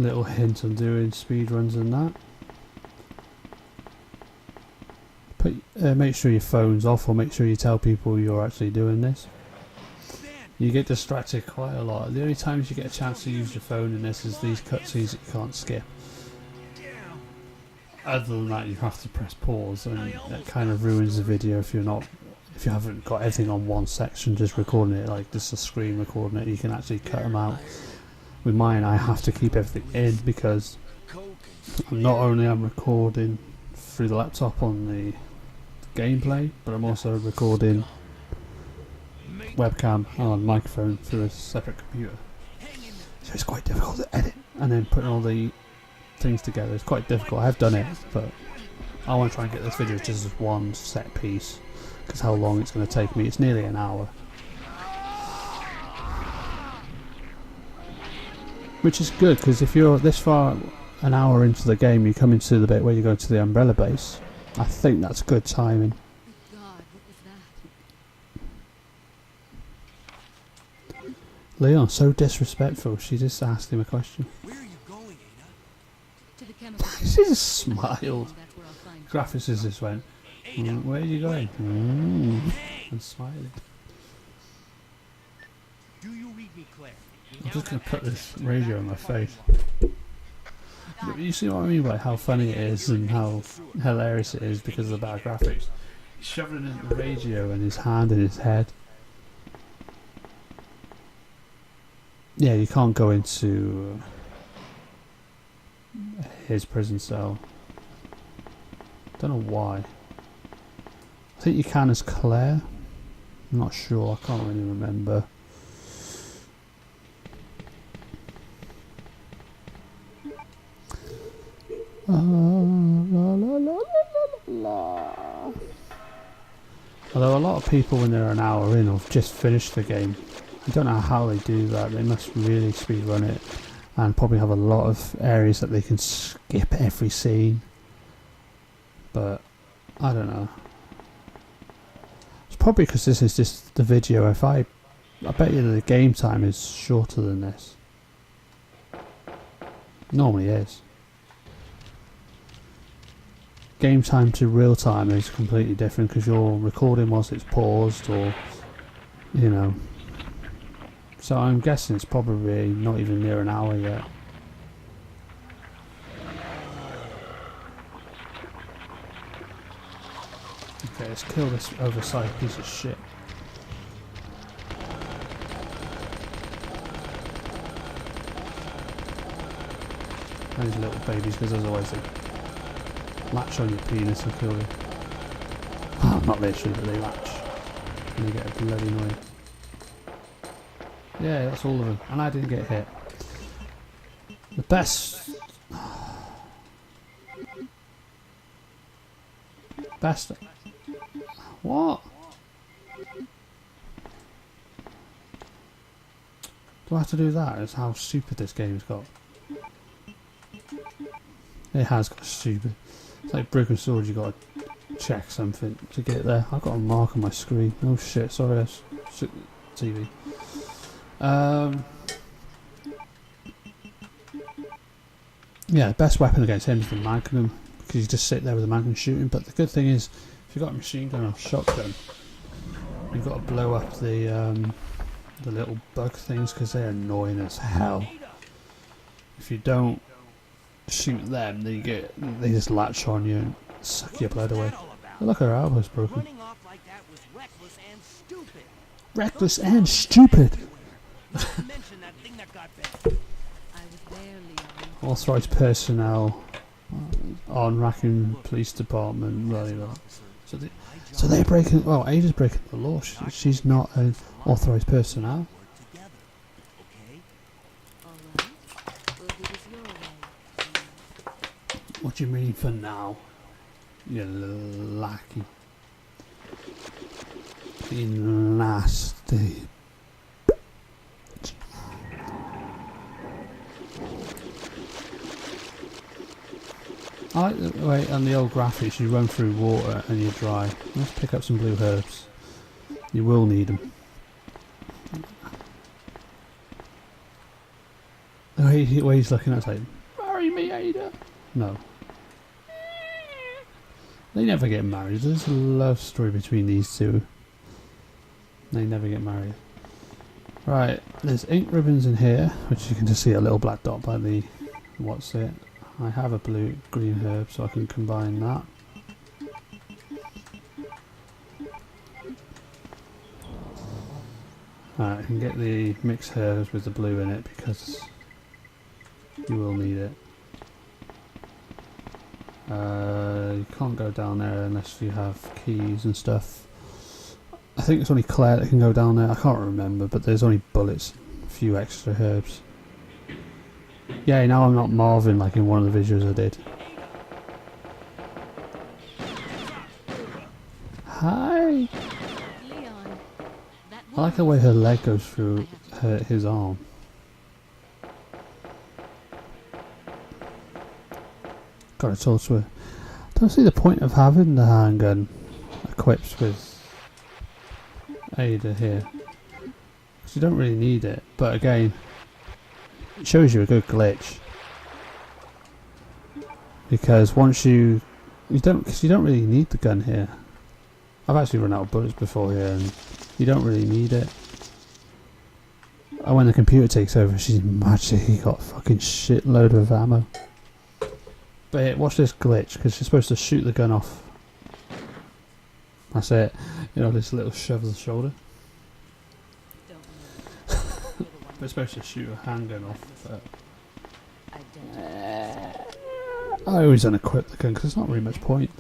S1: little hint on doing speedruns and that. Make sure your phone's off, or make sure you tell people you're actually doing this. You get distracted quite a lot. The only times you get a chance to use your phone in this is these cutscenes that you can't skip. Other than that, you have to press pause, and it kind of ruins the video if you haven't got everything on one section, just recording it, like just a screen recording it. You can actually cut them out. With mine, I have to keep everything in because not only I'm recording through the laptop on the gameplay, but I'm also recording webcam and microphone through a separate computer. So it's quite difficult to edit, and then putting all the things together is quite difficult. I have done it, but I want to try and get this video just as one set piece, because how long it's going to take me. It's nearly an hour, which is good, because if you're this far an hour into the game, you come into the bit where you go to the umbrella base. I think that's good timing.
S4: God, what was that?
S1: Leon, so disrespectful. She just asked him a question.
S5: Where are you going, Ada?
S4: To the chemical.
S1: She just smiled.
S4: That's where I'll find you.
S1: Graphicist just went, where are you going? And smiling.
S6: Do you read me, Claire?
S1: I'm just going to put this radio in my face. You see what I mean by how funny it is and how hilarious it is because of the bad graphics. He's shoving it in the radio and his hand in his head. Yeah, you can't go into his prison cell. Don't know why. I think you can as Claire. I'm not sure, I can't really remember. La, la, la, la, la, la. Although a lot of people when they're an hour in have just finished the game. I don't know how they do that. They must really speed run it and probably have a lot of areas that they can skip every scene. But I don't know. It's probably because this is just the video. I bet you the game time is shorter than this. Normally is. Game time to real time is completely different because you're recording whilst it's paused, or you know. So I'm guessing it's probably not even near an hour yet. Okay, let's kill this oversized piece of shit. Those little babies, because otherwise they latch on your penis and kill you. Oh, not literally, but they latch. And you get a bloody noise. Yeah, that's all of them. And I didn't get hit. The best... Best... What? Do I have to do that? That's how stupid this game's got. It has got stupid. It's like Brick and Sword, you got to check something to get there. I've got a mark on my screen. Oh shit, sorry, that's TV. Yeah, the best weapon against him is the Magnum, because you just sit there with the Magnum shooting. But the good thing is, if you've got a machine gun or a shotgun, you've got to blow up the little bug things, because they're annoying as hell. If you don't shoot them, they just latch on you and suck your blood away. Oh, look, her elbow's broken.
S6: Running off like that was reckless and stupid.
S1: Reckless and stupid.
S6: Not to mention that thing that got bit.
S4: I was there, Leon.
S1: Authorised personnel on Raccoon Police Department. Blah, blah, blah. So they're breaking. Well, Ada's breaking the law. She's not an authorised personnel.
S6: Work together, okay?
S4: All right. We'll do this your way.
S1: What do you mean for now? You little lackey. You nasty. I like the way on the old graphics you run through water and you're dry. Let's pick up some blue herbs. You will need them. The way he's looking at it's like, marry me, Ada. No. They never get married. There's a love story between these two. They never get married. Right, there's ink ribbons in here, which you can just see a little black dot by the what's it. I have a green herb, so I can combine that. Alright, I can get the mixed herbs with the blue in it because you will need it. You can't go down there unless you have keys and stuff. I think it's only Claire that can go down there. I can't remember, but there's only bullets, a few extra herbs. Yeah, now I'm not Marvin like in one of the videos I did. Hi!
S4: Leon, that
S1: I like the way her leg goes through his arm. Gotta talk to her. Don't see the point of having the handgun equipped with Ada here. Because you don't really need it. But again, it shows you a good glitch. Because once you don't really need the gun here. I've actually run out of bullets before here and you don't really need it. And when the computer takes over, she's magically got a fucking shitload of ammo. But yeah, watch this glitch, because you're supposed to shoot the gun off. That's it. You know, this little shove of the shoulder.
S4: don't know.
S1: But it's supposed to shoot a handgun off. But I always unequip the gun, because there's not really much point.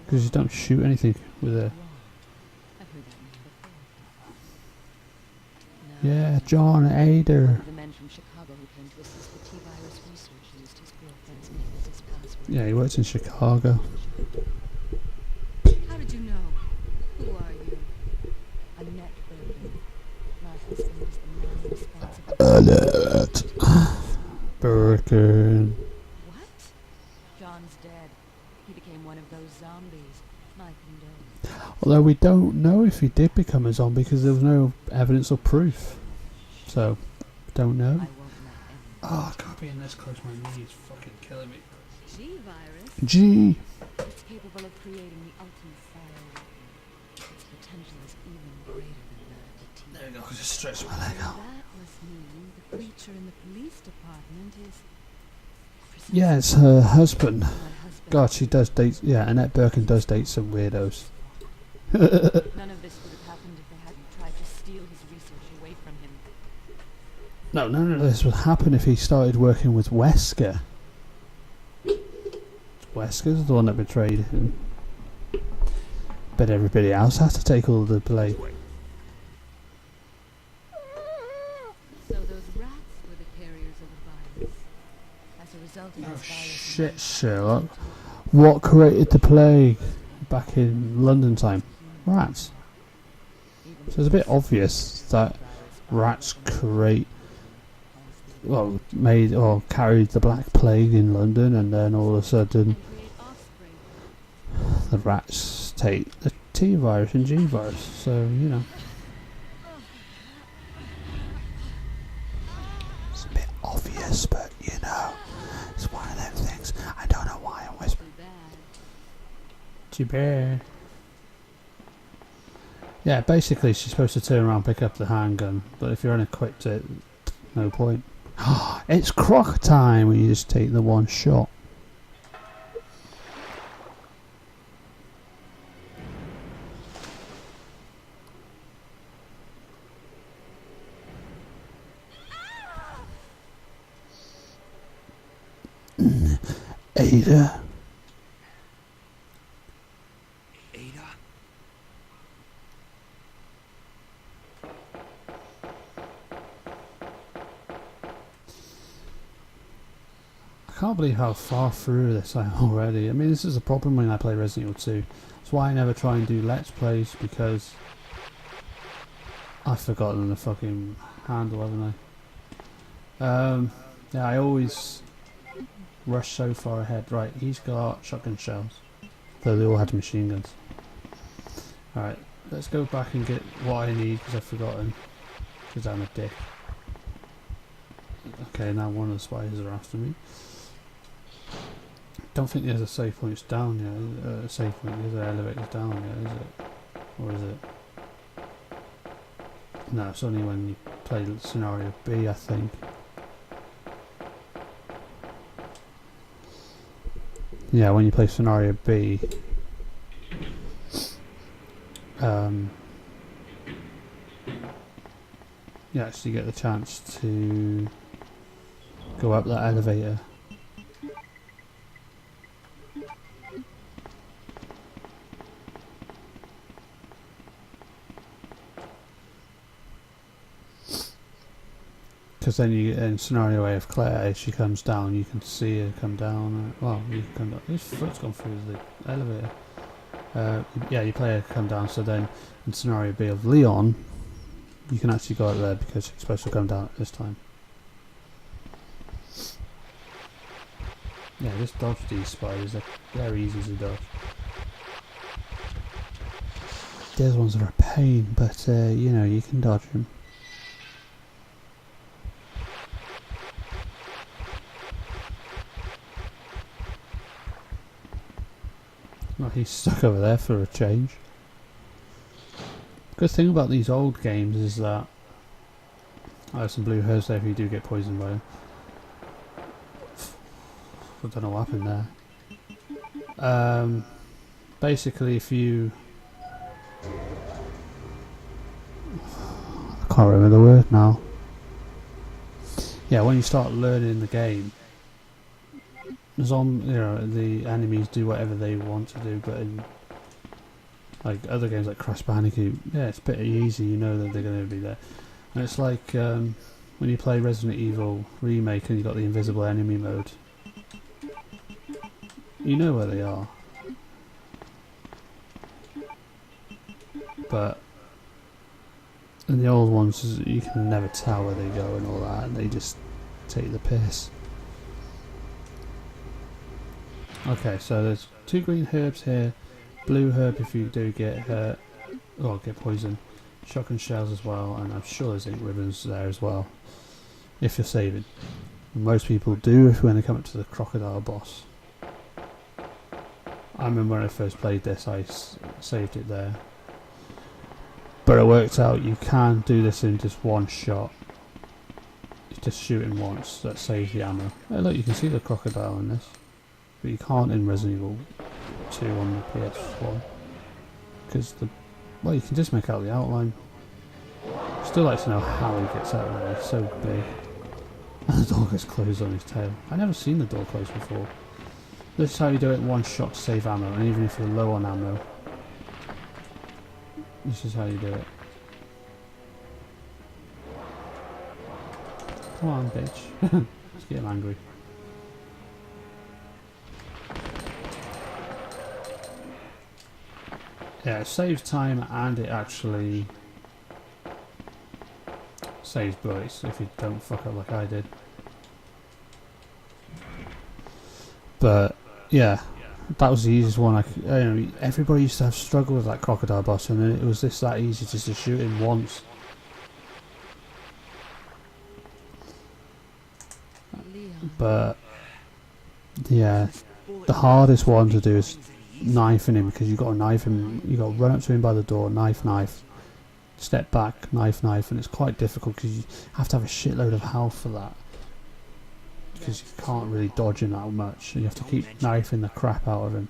S1: Because you don't shoot anything with a...
S4: I've heard that name before.
S1: Yeah, John Ader.
S4: The men from Chicago who came to assist with T-virus research used his girlfriend's name as his password.
S1: Yeah, he works in Chicago.
S4: How did you know? Who are you? Annette Bergen. My husband is the man responsible.
S1: Annette Bergen.
S4: What? John's dead. He became one of those zombies. My condolences.
S1: Although we don't know if he did become a zombie because there was no evidence or proof. So, don't know.
S4: I won't let anyone.
S1: Oh, I can't be in this close. My knee is fucking killing me.
S4: G-virus?
S1: G.
S4: It's capable of creating the ultimate fire. Its potential is even greater than that of the T.
S1: There we go. Just stretch my leg out.
S4: That must mean the creature in the police department is...
S1: Yeah, it's her husband.
S4: My husband.
S1: God, she does date. Yeah, Annette Birkin does date some weirdos.
S4: None of this would have happened if they hadn't tried to steal his research away from him.
S1: No, none of this would happen if he started working with Wesker. Wesker's the one that betrayed him. But everybody else has to take all the blame.
S4: So those rats were the carriers of the virus. As a result of
S1: Oh
S4: this virus...
S1: shit, Sherlock. What created the plague back in London time? Rats. So it's a bit obvious that rats create... Well, made or carried the Black Plague in London, and then all of a sudden
S4: create offspring.
S1: the rats take the T virus and G virus. So, you know. It's a bit obvious, but you know, it's one of them things. I don't know why I'm whispering.
S4: Too bad.
S1: Too bad. Yeah, basically she's supposed to turn around and pick up the handgun, but if you're unequipped, it no point. It's croc time when you just take the one shot. Ada.
S5: Ada?
S1: I can't believe how far through this I am already. I mean, this is a problem when I play Resident Evil 2. That's why I never try and do Let's Plays, because I've forgotten the fucking handle, haven't I? Yeah, I always rush so far ahead. Right, he's got shotgun shells, though they all had machine guns. Alright, let's go back and get what I need, because I've forgotten, because I'm a dick. Okay, now one of the spiders are after me. Don't think there's a save points down yet. A save point, there's an elevators down yet, is it? Or is it? No, it's only when you play scenario B, I think. Yeah, when you play scenario B, you actually get the chance to go up that elevator. Because then you, in scenario A of Claire, as she comes down, you can see her come down. Well, you can come down. His foot's gone through the elevator. Yeah, you play her come down. So then, in scenario B of Leon, you can actually go out there because she's supposed to come down at this time. Yeah, just dodge these spiders. They're easy to dodge. Those ones are a pain, but you know, you can dodge them. Well, he's stuck over there for a change. Good thing about these old games is that there's some blue hairs there if you do get poisoned by them. I don't know what happened there. Basically, if you... I can't remember the word now. Yeah, when you start learning the game, the enemies do whatever they want to do, but in like other games like Crash Bandicoot, yeah, it's pretty easy. You know that they're going to be there. And it's like when you play Resident Evil Remake and you got the invisible enemy mode. You know where they are. But in the old ones, you can never tell where they go and all that, and they just take the piss. Okay, so there's 2 green herbs here, blue herb if you do get hurt, or get poisoned, shotgun shells as well, and I'm sure there's ink ribbons there as well, if you're saving. And most people do when they come up to the crocodile boss. I remember when I first played this, I saved it there. But it worked out, you can do this in just one shot. You just shoot him once, that saves the ammo. Hey look, you can see the crocodile in this. But you can't in Resident Evil 2 on the PS1. Because well, you can just make out the outline. Still like to know how he gets out of there, it's so big. And the door gets closed on his tail. I've never seen the door closed before. This is how you do it in one shot to save ammo, and even if you're low on ammo, this is how you do it. Come on, bitch. Let's get him angry. Yeah, it saves time and it actually saves bullets if you don't fuck up like I did. But yeah, that was the easiest one. Everybody used to have struggle with that crocodile boss, and it was that easy just to shoot him once.
S4: Leon.
S1: But yeah, the hardest one to do is knifing him, because you got to knife him. You got to run up to him by the door, knife, step back, knife, and it's quite difficult because you have to have a shitload of health for that. Because you can't really dodge him that much. You have to keep knifing the crap out of him.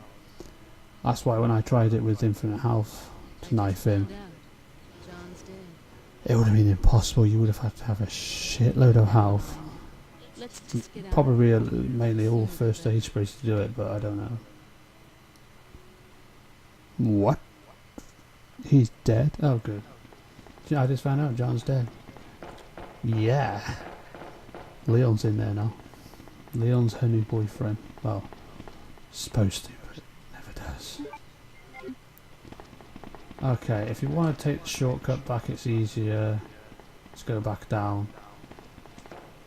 S1: That's why when I tried it with infinite health to knife him,
S4: John's dead.
S1: it would have been impossible. You would have had to have a shitload of health.
S4: Let's just get out.
S1: Probably mainly all first aid sprays to do it, but I don't know. What? He's dead? Oh good. I just found out John's dead. Yeah. Leon's in there now. Leon's her new boyfriend. Well, supposed to, but it never does. Okay, if you want to take the shortcut back, it's easier. Let's go back down.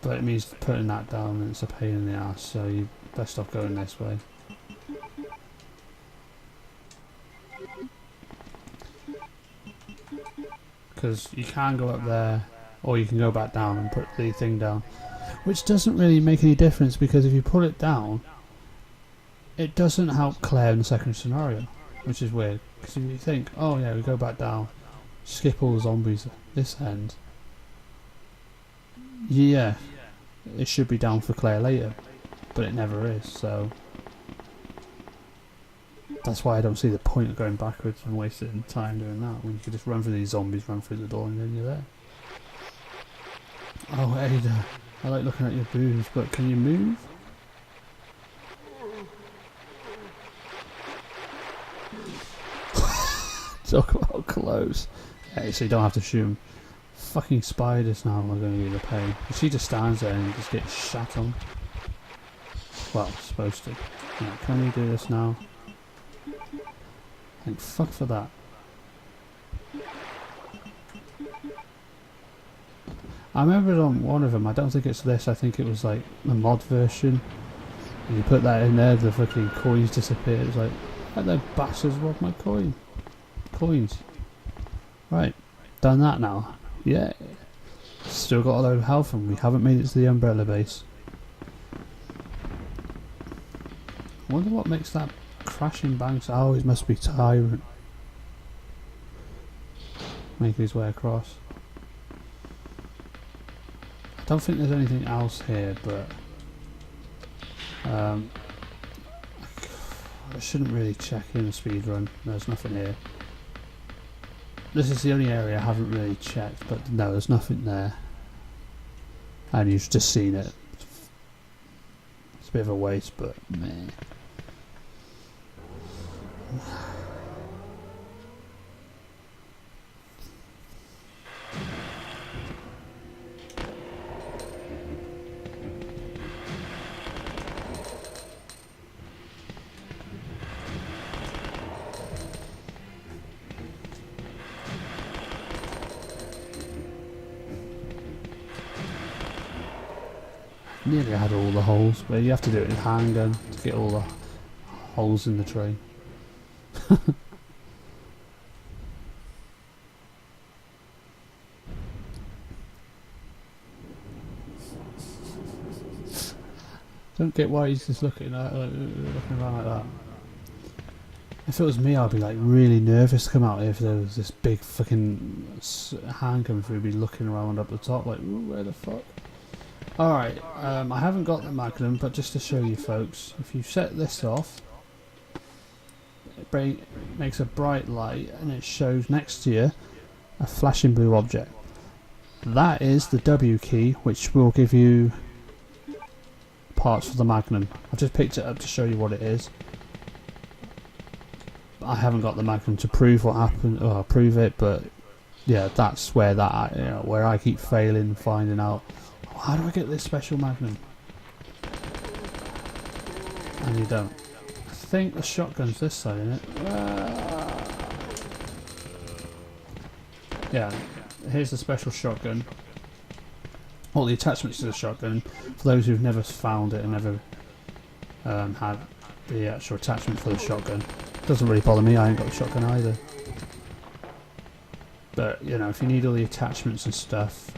S1: But it means putting that down and it's a pain in the ass, so you best off going this way. Because you can go up there, or you can go back down and put the thing down. Which doesn't really make any difference, because if you put it down, it doesn't help Claire in the second scenario. Which is weird, because if you think, oh yeah, we go back down, skip all the zombies at this end. Yeah, it should be down for Claire later, but it never is, so... That's why I don't see the point of going backwards and wasting time doing that, when you could just run through these zombies, run through the door, and then you're there. Oh, Ada, I like looking at your boobs, but can you move? Talk about close. Hey, so you don't have to shoot them. Fucking spiders now are going to be the pain. She just stands there and just gets shat on. Well, supposed to. Right, can we do this now? Thank fuck for that. I remember it on one of them, I don't think it's this, I think it was like the mod version. And you put that in there, the fucking coins disappear. It was like them bastards robbed my coins. Right, done that now. Yeah. Still got a load of health and we haven't made it to the umbrella base. I wonder what makes that crashing banks. Oh, it must be Tyrant making his way across. I don't think there's anything else here, but I shouldn't really check in the speedrun. There's nothing here. This is the only area I haven't really checked, but no, there's nothing there. And you've just seen it. It's a bit of a waste, but meh. nearly had all the holes, but you have to do it with handgun to get all the holes in the train. Don't get why he's just looking around like that. If it was me, I'd be like really nervous to come out here if there was this big fucking hand coming through. Be looking around up the top like, ooh, where the fuck? Alright, I haven't got the Magnum, but just to show you folks, if you set this off, it makes a bright light and it shows next to you a flashing blue object. That is the W key, which will give you parts for the Magnum. I've just picked it up to show you what it is. I haven't got the Magnum to prove what happened, or prove it, but yeah, that's where where I keep failing, finding out how do I get this special Magnum, and you don't. I think the shotgun's this side, isn't it? Yeah, here's the special shotgun. All the attachments to the shotgun, for those who've never found it and never had the actual attachment for the shotgun. Doesn't really bother me, I ain't got a shotgun either. But, you know, if you need all the attachments and stuff,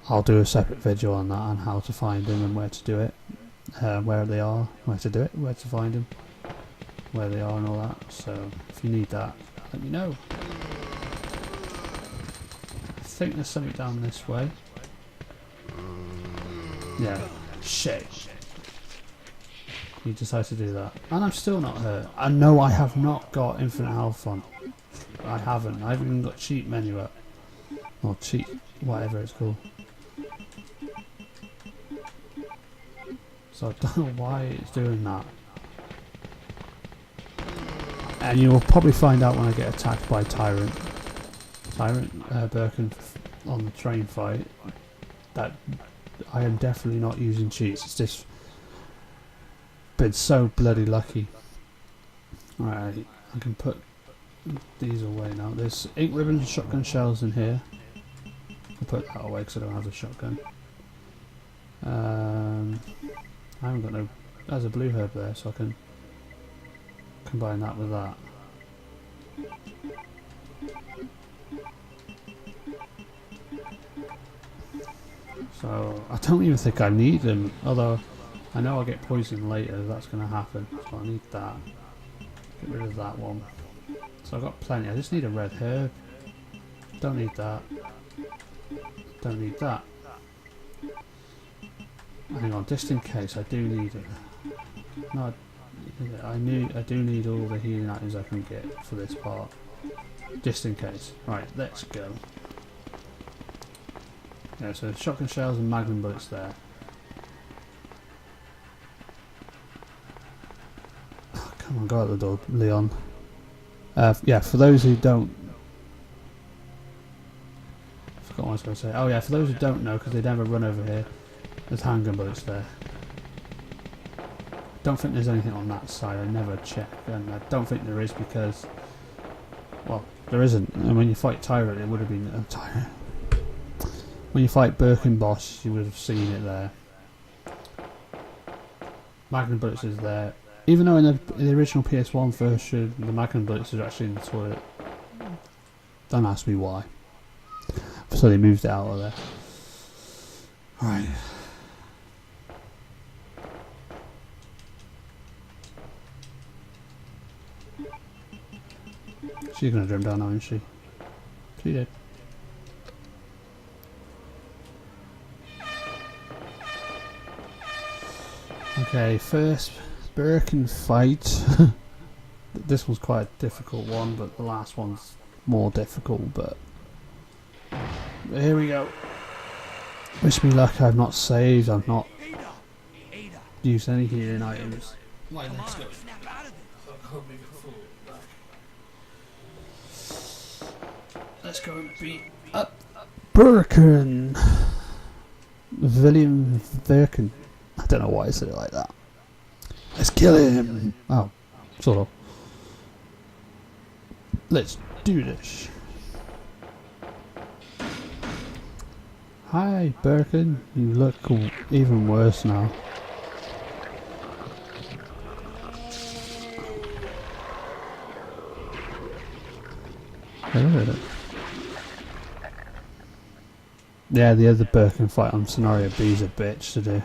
S1: I'll do a separate video on that, on how to find them and where to do it. Where they are, where to do it, where to find them, where they are and all that. So, if you need that, let me know. I think there's something down this way. Yeah. Shit. He decided to do that. And I'm still not hurt. I know I have not got infinite health on. I haven't. I haven't even got cheat menu up. Or cheat, whatever it's called. So I don't know why it's doing that. And you'll probably find out when I get attacked by Tyrant Birkin on the train fight, that I am definitely not using cheats. It's just been so bloody lucky. Alright, I can put these away now. There's ink ribbon and shotgun shells in here. I'll put that away because I don't have a shotgun. I haven't got no... There's a blue herb there, so I can combine that with that. So, I don't even think I need them, although I know I'll get poisoned later, that's going to happen, so I need that. Get rid of that one. So I've got plenty, I just need a red herb. Don't need that. Don't need that. Hang on, just in case, I do need it. No, I do need all the healing items I can get for this part. Just in case. Right, let's go. Yeah, so shotgun shells and magnum bullets there. Oh, come on, go out the door, Leon. Yeah, for those who don't... I forgot what I was going to say. Oh yeah, for those who don't know, because they never run over here, there's handgun bullets there. Don't think there's anything on that side, I never check, and I don't think there is because... Well, there isn't, and when you fight Tyrant it would have been... Tyrant. When you fight Birkin boss, you would have seen it there. Magnum bullets is there. Even though in the original PS1 version, the Magnum bullets are actually in the toilet. Don't ask me why. So they moved it out of there. Right. She's gonna jump down now, isn't she? She did. Okay, first Birkin fight. This was quite a difficult one, but the last one's more difficult, but here we go. Wish me luck, I've not saved, I've not used any healing items. My legs go. Let's go and beat up Birkin. William Birkin. I don't know why I said it like that. Let's kill him! Oh, sort of. Let's do this. Hi, Birkin. You look even worse now. Yeah, the other Birkin fight on scenario B is a bitch to do.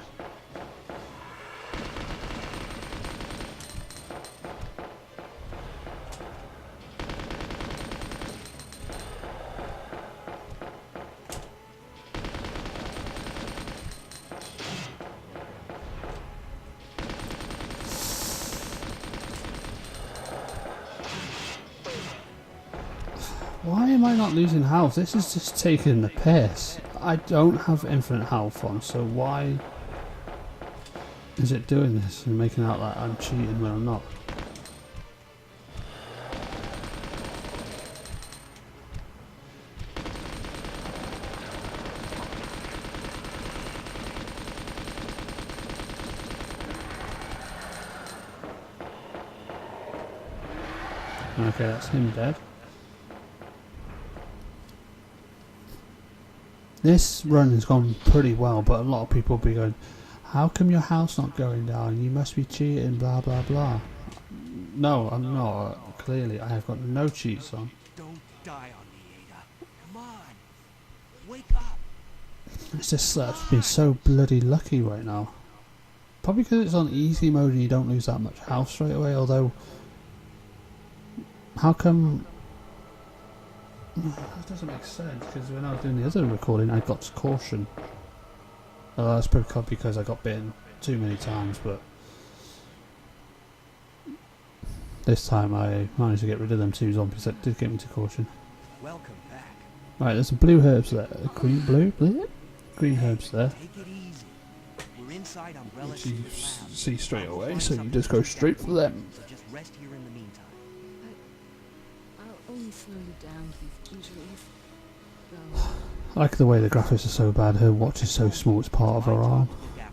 S1: Why am I not losing health? This is just taking the piss. I don't have infinite health on, so why is it doing this and making out like I'm cheating when I'm not? Okay, that's him dead. This run has gone pretty well, but a lot of people will be going, how come your house not going down? You must be cheating, blah blah blah. No, I'm not. Clearly, I have got no cheats on.
S6: Don't die on me, Ada. Come on. Wake up.
S1: It's just I've been so bloody lucky right now. Probably because it's on easy mode and you don't lose that much health straight away, although... How come... That doesn't make sense, because when I was doing the other recording I got caution. That's probably because I got bitten too many times, but this time I managed to get rid of them 2 zombies that did get me to caution.
S6: Welcome back.
S1: Right, there's some blue herbs there. Green herbs there.
S6: Take it easy. We're inside Umbrella
S1: Which you
S6: Secret Lab.
S1: see straight
S6: I'll
S1: away,
S6: find
S1: so you
S6: something
S1: just go
S6: to
S1: straight for them.
S6: So just rest here in the meantime.
S4: I'll only slow you down with these injuries. Though,
S1: I like the way the graphics are so bad. Her watch is so small, it's part of her arm.
S4: but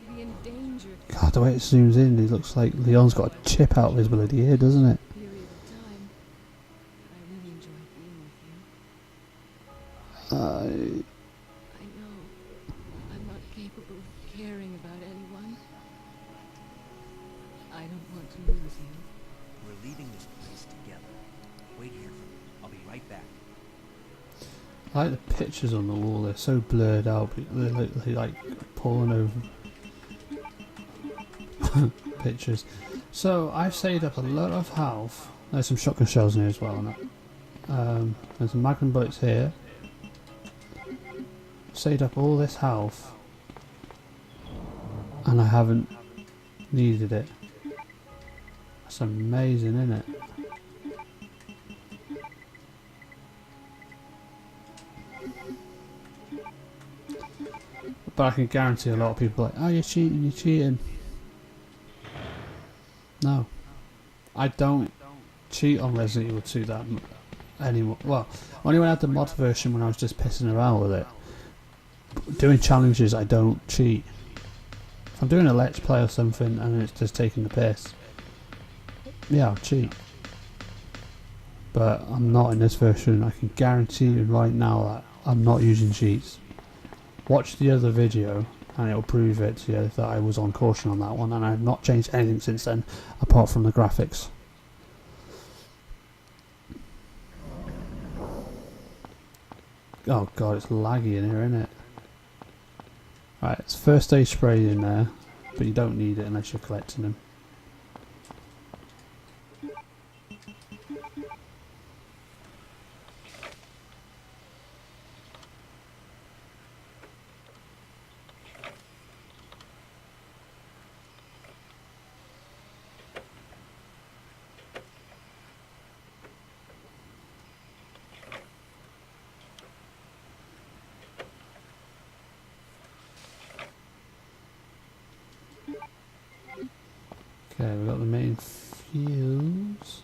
S4: we'll be in danger
S1: God, the way it zooms in, it looks like Leon's got a chip out of his bloody ear, doesn't it?
S4: for a period of time. But I really enjoy being with you. I know I'm not capable of caring about anyone. I don't want to lose you.
S6: We're leaving this place together. Wait here for me. I'll be right back.
S1: I like the pictures on the wall, they're so blurred out, but they're like pulling over pictures. So I've saved up a lot of health. There's some shotgun shells in here as well. There's some magnum bullets here. Saved up all this health and I haven't needed it. That's amazing, isn't it? But I can guarantee a lot of people are like, oh, you're cheating. No. I don't cheat on Resident Evil 2 that anymore. Well, only when I had the mod version when I was just pissing around with it. Doing challenges, I don't cheat. If I'm doing a let's play or something and it's just taking the piss, yeah, I'll cheat. But I'm not in this version. I can guarantee you right now that I'm not using cheats. Watch the other video and it'll prove it to you that I was on caution on that one, and I have not changed anything since then apart from the graphics. Oh god, it's laggy in here, isn't it? Right, it's first aid spray in there, but you don't need it unless you're collecting them. Okay, we've got the main fuse.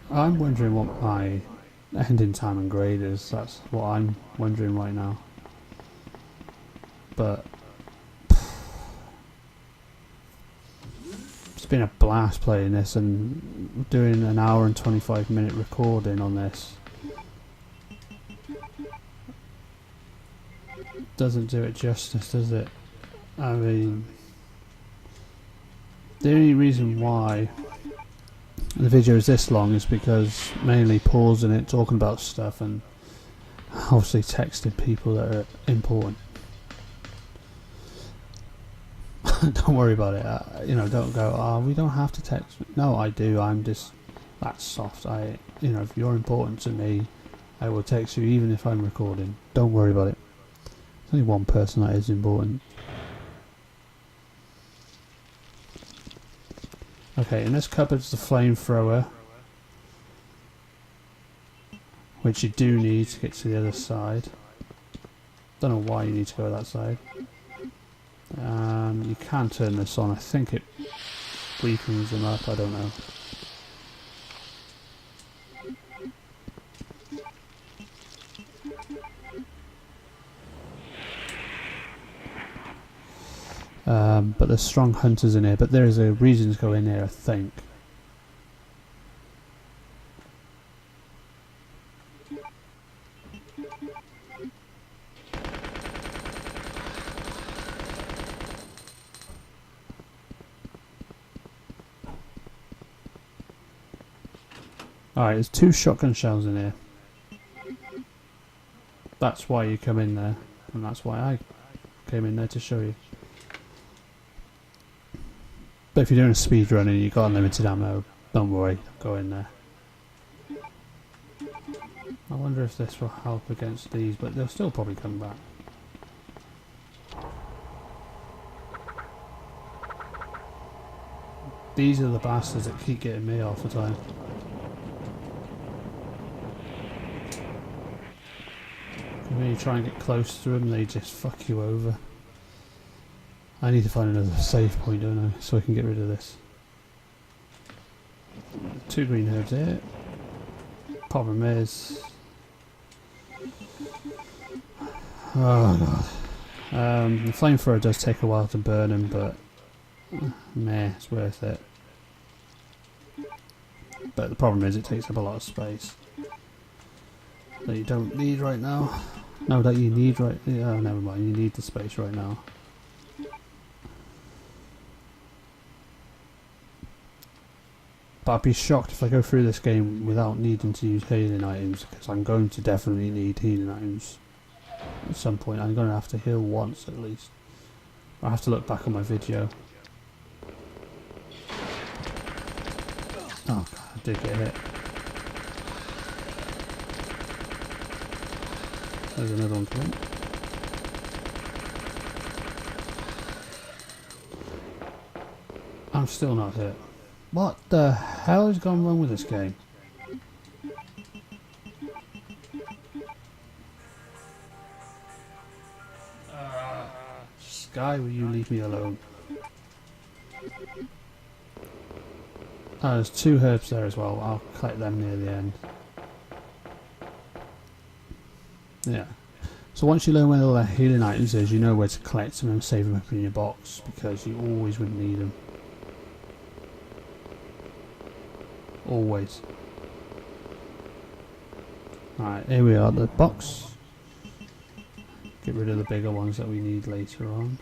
S1: I'm wondering what my ending time and grade is. That's what I'm wondering right now. But It's been a blast playing this and doing an hour and 25-minute recording on this. Doesn't do it justice, does it? I mean, the only reason why the video is this long is because mainly Paul's in it talking about stuff and obviously texting people that are important. Don't worry about it. You know, don't go, oh, we don't have to text. No, I do. I'm just that soft. You know, if you're important to me, I will text you even if I'm recording. Don't worry about it. There's only one person that is important. Okay, in this cupboard's the flamethrower, which you do need to get to the other side. Don't know why you need to go that side. You can turn this on. I think it weakens them up. I don't know. But there's strong hunters in here. But there is a reason to go in here, I think. Alright, there's 2 shotgun shells in here. That's why you come in there, and that's why I came in there to show you. But if you're doing a speed run and you've got unlimited ammo, don't worry, go in there. I wonder if this will help against these, but they'll still probably come back. These are the bastards that keep getting me half the time. When you try and get close to them, they just fuck you over. I need to find another save point, don't I, so I can get rid of this. 2 green herbs here. Problem is... oh god. The flamethrower does take a while to burn them, but... meh, it's worth it. But the problem is it takes up a lot of space. That you don't need right now. No, that you need right... oh, never mind, you need the space right now. But I'd be shocked if I go through this game without needing to use healing items, because I'm going to definitely need healing items at some point. I'm going to have to heal once at least. I have to look back on my video. Oh god, I did get hit. There's another one coming. I'm still not hit. What the hell has gone wrong with this game? Sky, will you leave me alone? Oh, there's 2 herbs there as well. I'll collect them near the end. Yeah. So once you learn where all the healing items is, you know where to collect them and save them up in your box, because you always would need them. Always. Alright, here we are, the box. Get rid of the bigger ones that we need later on.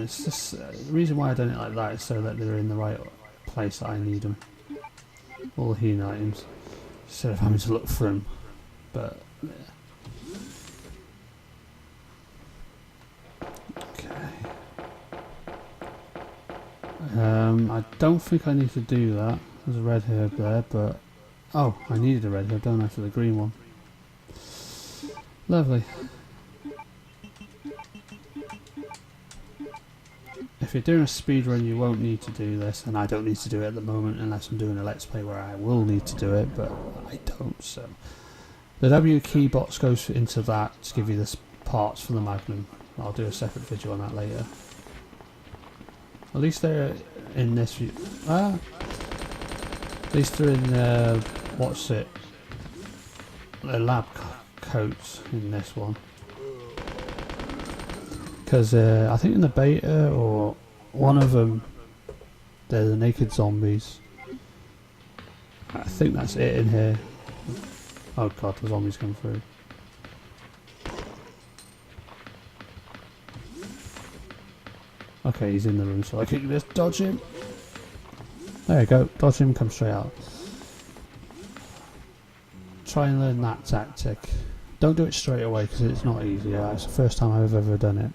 S1: It's just the reason why I done it like that is so that they're in the right place that I need them. All the healing items, instead of having to look for them. But yeah. I don't think I need to do that. There's a red herb there, but... oh, I needed a red herb, don't I, for the green one. Lovely. If you're doing a speed run, you won't need to do this, and I don't need to do it at the moment unless I'm doing a let's play where I will need to do it, but I don't, so... the W key box goes into that to give you the parts for the Magnum. I'll do a separate video on that later. At least they're in this view. At least they're in what's it? the lab coats in this one. Because I think in the beta or one of them, they're the naked zombies. I think that's it in here. Oh god, the zombies come through. Okay, he's in the room, so I can just dodge him. There you go, dodge him, come straight out. Try and learn that tactic. Don't do it straight away because it's not easy. It's the first time I've ever done it.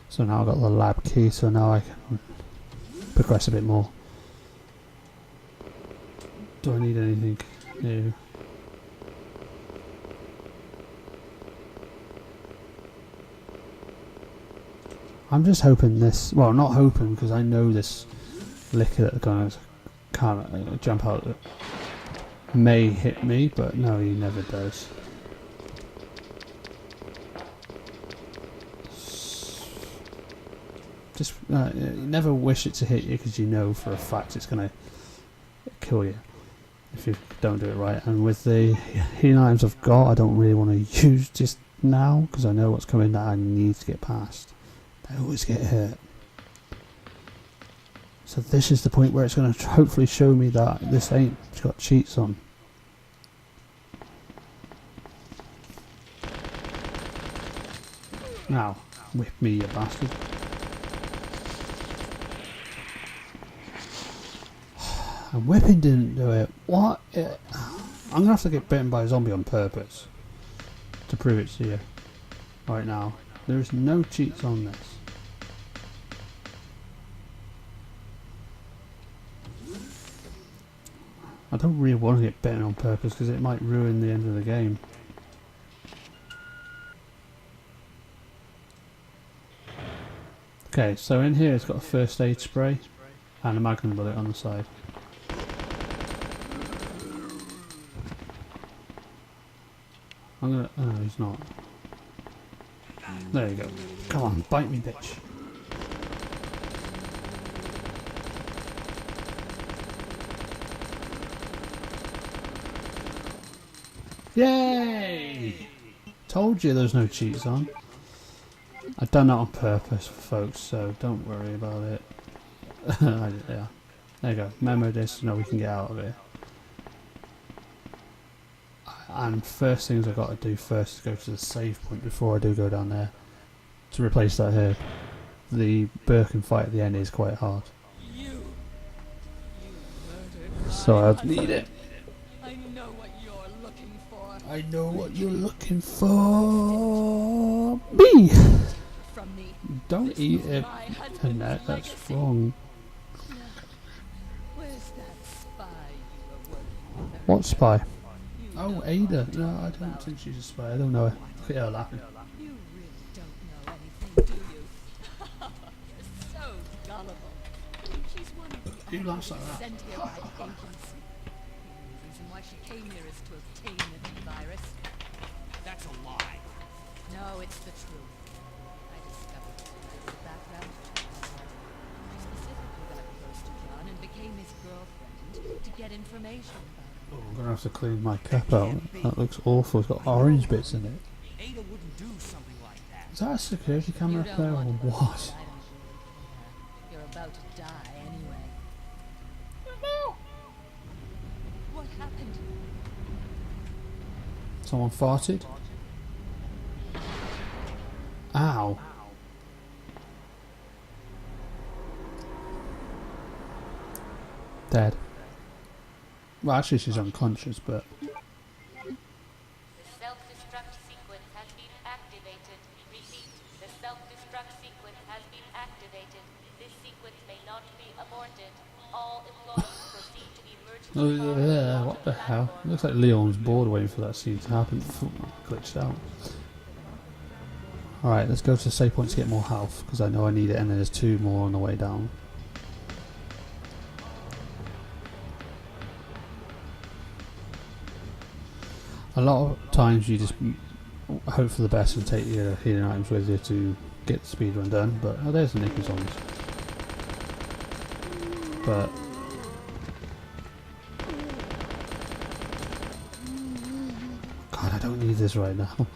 S1: So now I've got the lab key, so now I can progress a bit more. Do I need anything new? I'm just hoping this, well not hoping because I know this licker that can't jump out may hit me, but no, he never does. Just you never wish it to hit you because you know for a fact it's going to kill you if you don't do it right. And with the healing items I've got, I don't really want to use just now because I know what's coming that I need to get past. I always get hurt. So this is the point where it's going to hopefully show me that this ain't got cheats on. Now, whip me, you bastard. And whipping didn't do it. What? I'm going to have to get bitten by a zombie on purpose to prove it to you. Right now. There's no cheats on this. I don't really want to get bitten on purpose because it might ruin the end of the game. Okay, so in here it's got a first aid spray and a magnum bullet on the side. I'm gonna... oh, he's not. There you go. Come on, bite me, bitch. Yay! Told you there's no cheats on. I've done that on purpose, folks, so don't worry about it. Yeah. There you go. Memo this, so now we can get out of here. And first things I've got to do first is go to the save point before I do go down there to replace that here. The Birkin fight at the end is quite hard.
S3: You
S1: So I need it.
S3: I know what you're looking for.
S1: I know what you're looking for. Me!
S3: From me.
S1: Don't eat it.
S3: My husband's
S1: Annette, that's
S3: legacy.
S1: wrong.
S3: Where's that spy you were working with?
S1: What spy?
S3: You
S1: Oh,
S3: know
S1: Ada.
S3: what
S1: No,
S3: I'm
S1: I don't
S3: about.
S1: think she's a spy. I don't know her. Look at her laughing.
S3: You really don't know anything, do you? You're so gullible. She's one of the
S1: Who laughs like that?
S3: sent here by the agency. The only reason why she came here is to obtain the virus.
S6: That's a lie.
S3: No, it's the truth. I discovered the background to John. I specifically got close to John and became his girlfriend to get information about him.
S1: Oh, I'm going to have to clean my cap out. That looks awful. It's got orange bits in it.
S6: Ada wouldn't do something like that.
S1: Is that a security camera
S3: You
S1: up
S3: don't
S1: there or
S3: want to believe
S1: what?
S3: it, I don't believe it. You're about to die anyway. What happened?
S1: Someone farted? Ow. Dead. Well, actually she's unconscious, but...
S7: The self-destruct sequence has been activated. Repeat, the self-destruct sequence has been activated. This sequence may not be aborted. All employees proceed to emergency.
S1: Oh, yeah, what the hell? Looks like Leon's bored waiting for that scene to happen. Glitched out. Alright, let's go to the save point to get more health, because I know I need it, and then there's 2 more on the way down. A lot of times you just hope for the best and take your healing items with you to get the speedrun done, but oh, there's the naked zombies. but God, I don't need this right now.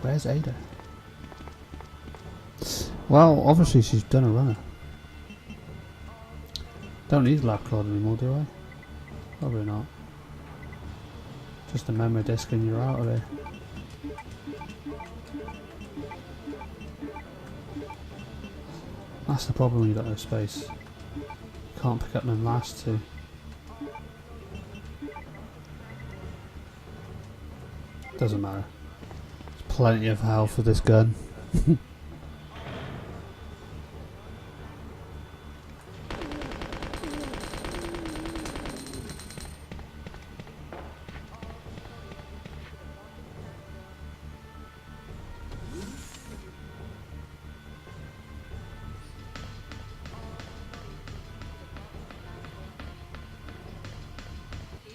S1: Where's Ada? Well, obviously she's done a runner. Don't need a lab card anymore, do I? Probably not. Just a memory disk and you're out of there. That's the problem when you got no space. You can't pick up them last two. Doesn't matter. There's plenty of health for this gun.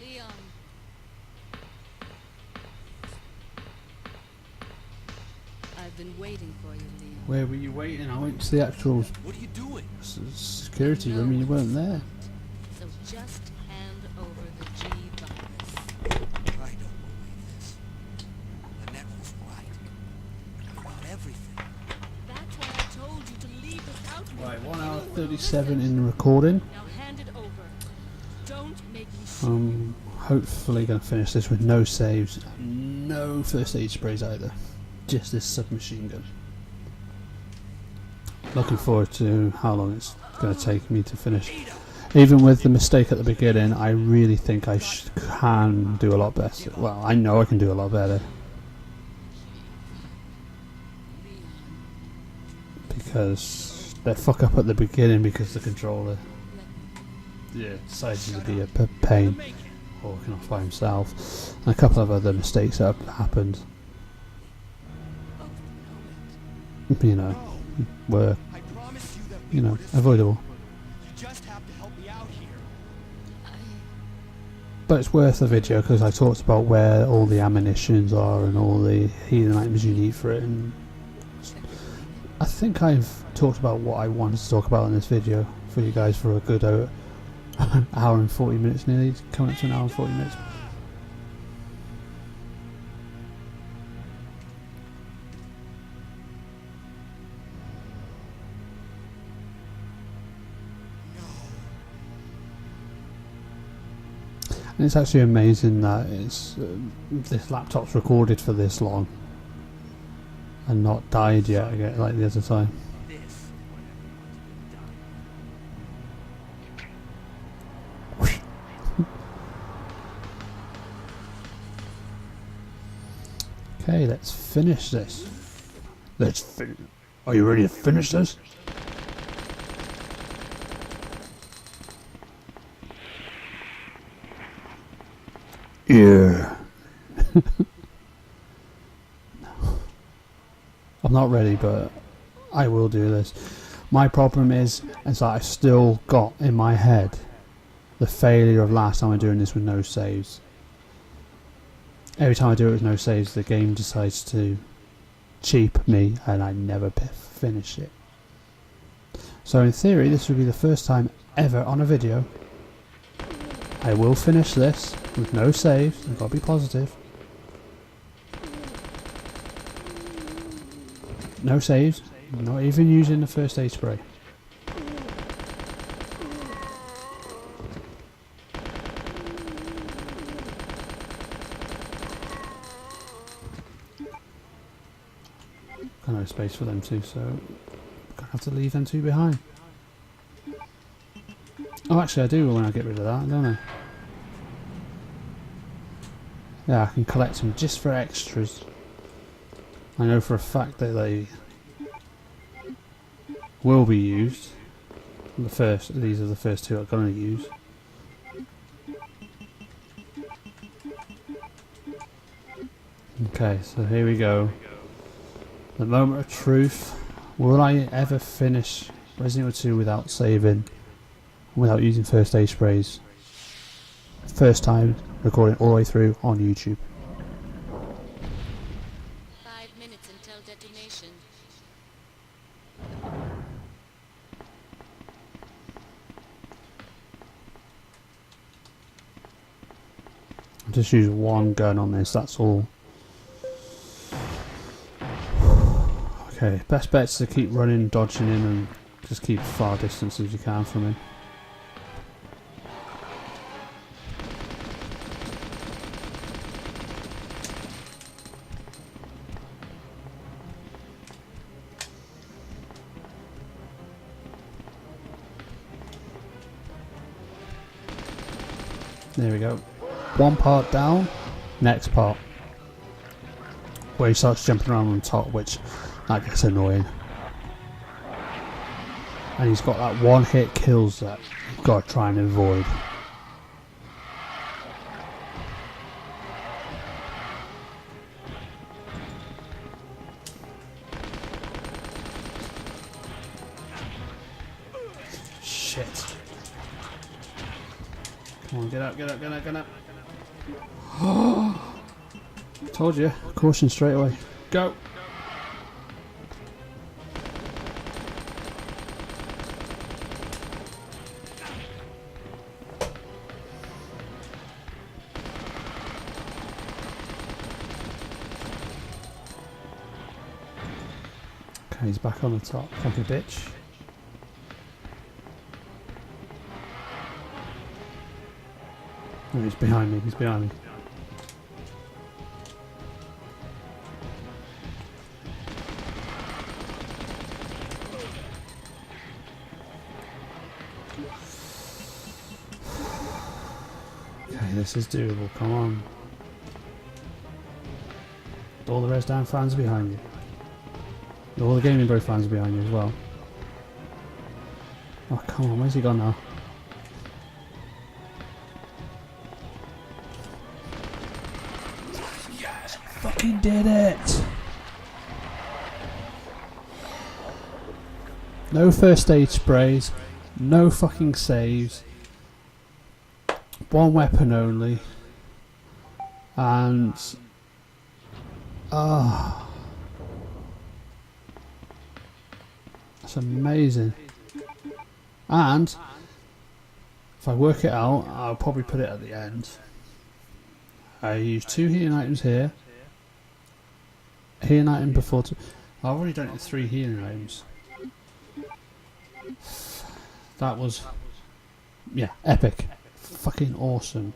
S4: Leon. I've been waiting for you, Leon.
S1: Where were you waiting? I went to the actual
S5: What are you doing?
S1: security room and you weren't there.
S4: So just hand over the G virus.
S6: I don't believe this. Annette was right. About everything.
S4: That's why I told you to leave without me.
S1: Right,
S4: You
S1: 1 hour
S4: wouldn't
S1: 37
S4: listen.
S1: in recording.
S4: Now hand it over. Don't make me shoot.
S1: Hopefully going to finish this with no saves, no first aid sprays either. Just this submachine gun. Looking forward to how long it's going to take me to finish. Even with the mistake at the beginning, I really think I can do a lot better. Well, I know I can do a lot better. Because they fuck up at the beginning because the controller decides to be a pain, walking off by himself. And a couple of other mistakes that have happened, you know, were,
S6: I promise you that we
S1: you know,
S6: were to
S1: avoidable.
S6: You just have to help me out here.
S1: But it's worth the video because I talked about where all the ammunitions are and all the healing items you need for it, and I think I've talked about what I wanted to talk about in this video for you guys for a good hour and 40 minutes nearly, coming up to an hour and 40 minutes. And it's actually amazing that it's this laptop's recorded for this long and not died yet again like the other time.
S6: This is what everyone's been done.
S1: Okay, let's finish this. Are you ready to finish this? Yeah. I'm not ready, but I will do this. My problem is that I've still got in my head the failure of last time I'm doing this with no saves. Every time I do it with no saves, the game decides to cheap me and I never finish it. So in theory, this would be the first time ever on a video I will finish this with no saves. I've got to be positive. No saves, not even using the first aid spray. Got no space for them two, so I'm gonna have to leave them two behind. Oh, actually I do when I get rid of that, don't I? Yeah, I can collect them just for extras. I know for a fact that they will be used. These are the first two I'm going to use. Okay, so here we go. The moment of truth. Will I ever finish Resident Evil 2 without saving, without using first aid sprays? First time recording all the way through on YouTube.
S4: 5 minutes until
S1: just use one gun on this, that's all. Okay, best bet is to keep running, dodging in, and just keep far distance as you can from him. There we go. One part down, next part. Where he starts jumping around on top, which that gets annoying. And he's got that one hit kills that you've got to try and avoid. Shit. Come on, get up, get up, get up, get up. Told you, caution straight away. Go! Okay, he's back on the top, like a bitch. Oh, he's behind me, he's behind me. Okay, this is doable, come on. All the Resdown fans behind you. All the Gaming Bro fans behind you as well. Oh, come on, where's he gone now? Yes, fucking did it! No first aid sprays, no fucking saves, one weapon only, and that's amazing. And if I work it out, I'll probably put it at the end. I use 2 healing items here, healing item before I've already done it with 3 healing items. That was, yeah, epic. Fucking awesome.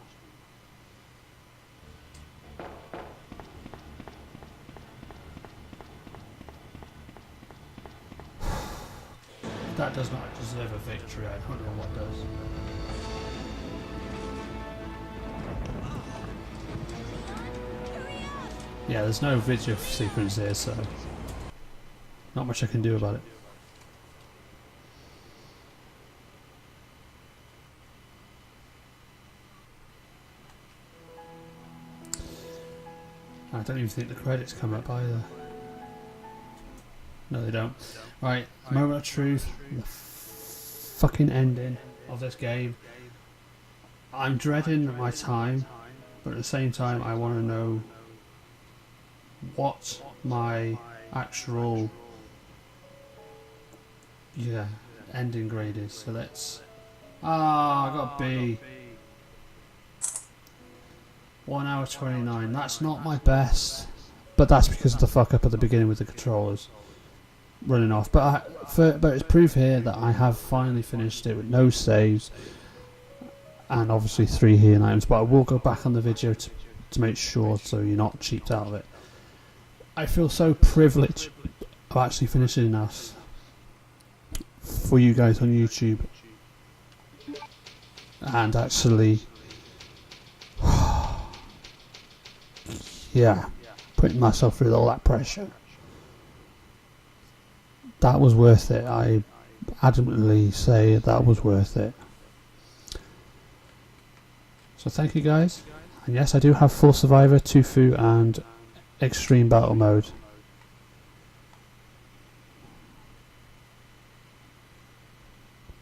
S1: That does not deserve a victory, I don't know what does. Yeah, there's no video sequence here, so not much I can do about it. I don't even think the credits come up either. No, they don't. Right, moment of truth. The fucking ending of this game. I'm dreading my time, but at the same time, I want to know what my actual ending grade is. So let's. I got B. 1 hour 29. That's not my best, but that's because of the fuck up at the beginning with the controllers running off. But it's proof here that I have finally finished it with no saves and obviously 3 healing items. But I will go back on the video to make sure so you're not cheaped out of it. I feel so privileged of actually finishing this for you guys on YouTube and actually. Yeah, putting myself through all that pressure. That was worth it. I adamantly say that was worth it. So thank you guys. And yes, I do have Full Survivor, Tufu and Extreme Battle Mode.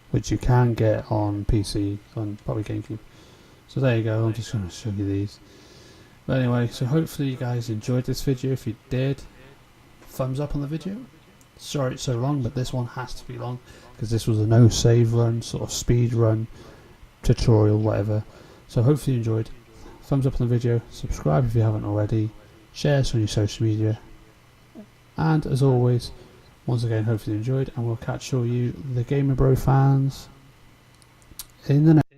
S1: Which you can get on PC, on probably GameCube. So there you go, I'm just going to show you these. But anyway, so hopefully you guys enjoyed this video. If you did, thumbs up on the video. Sorry it's so long, but this one has to be long because this was a no save run, sort of speed run, tutorial, whatever. So hopefully you enjoyed. thumbs up on the video, subscribe if you haven't already, share us on your social media, and as always, once again, hopefully you enjoyed, and we'll catch all you, the Gamer Bro fans, in the next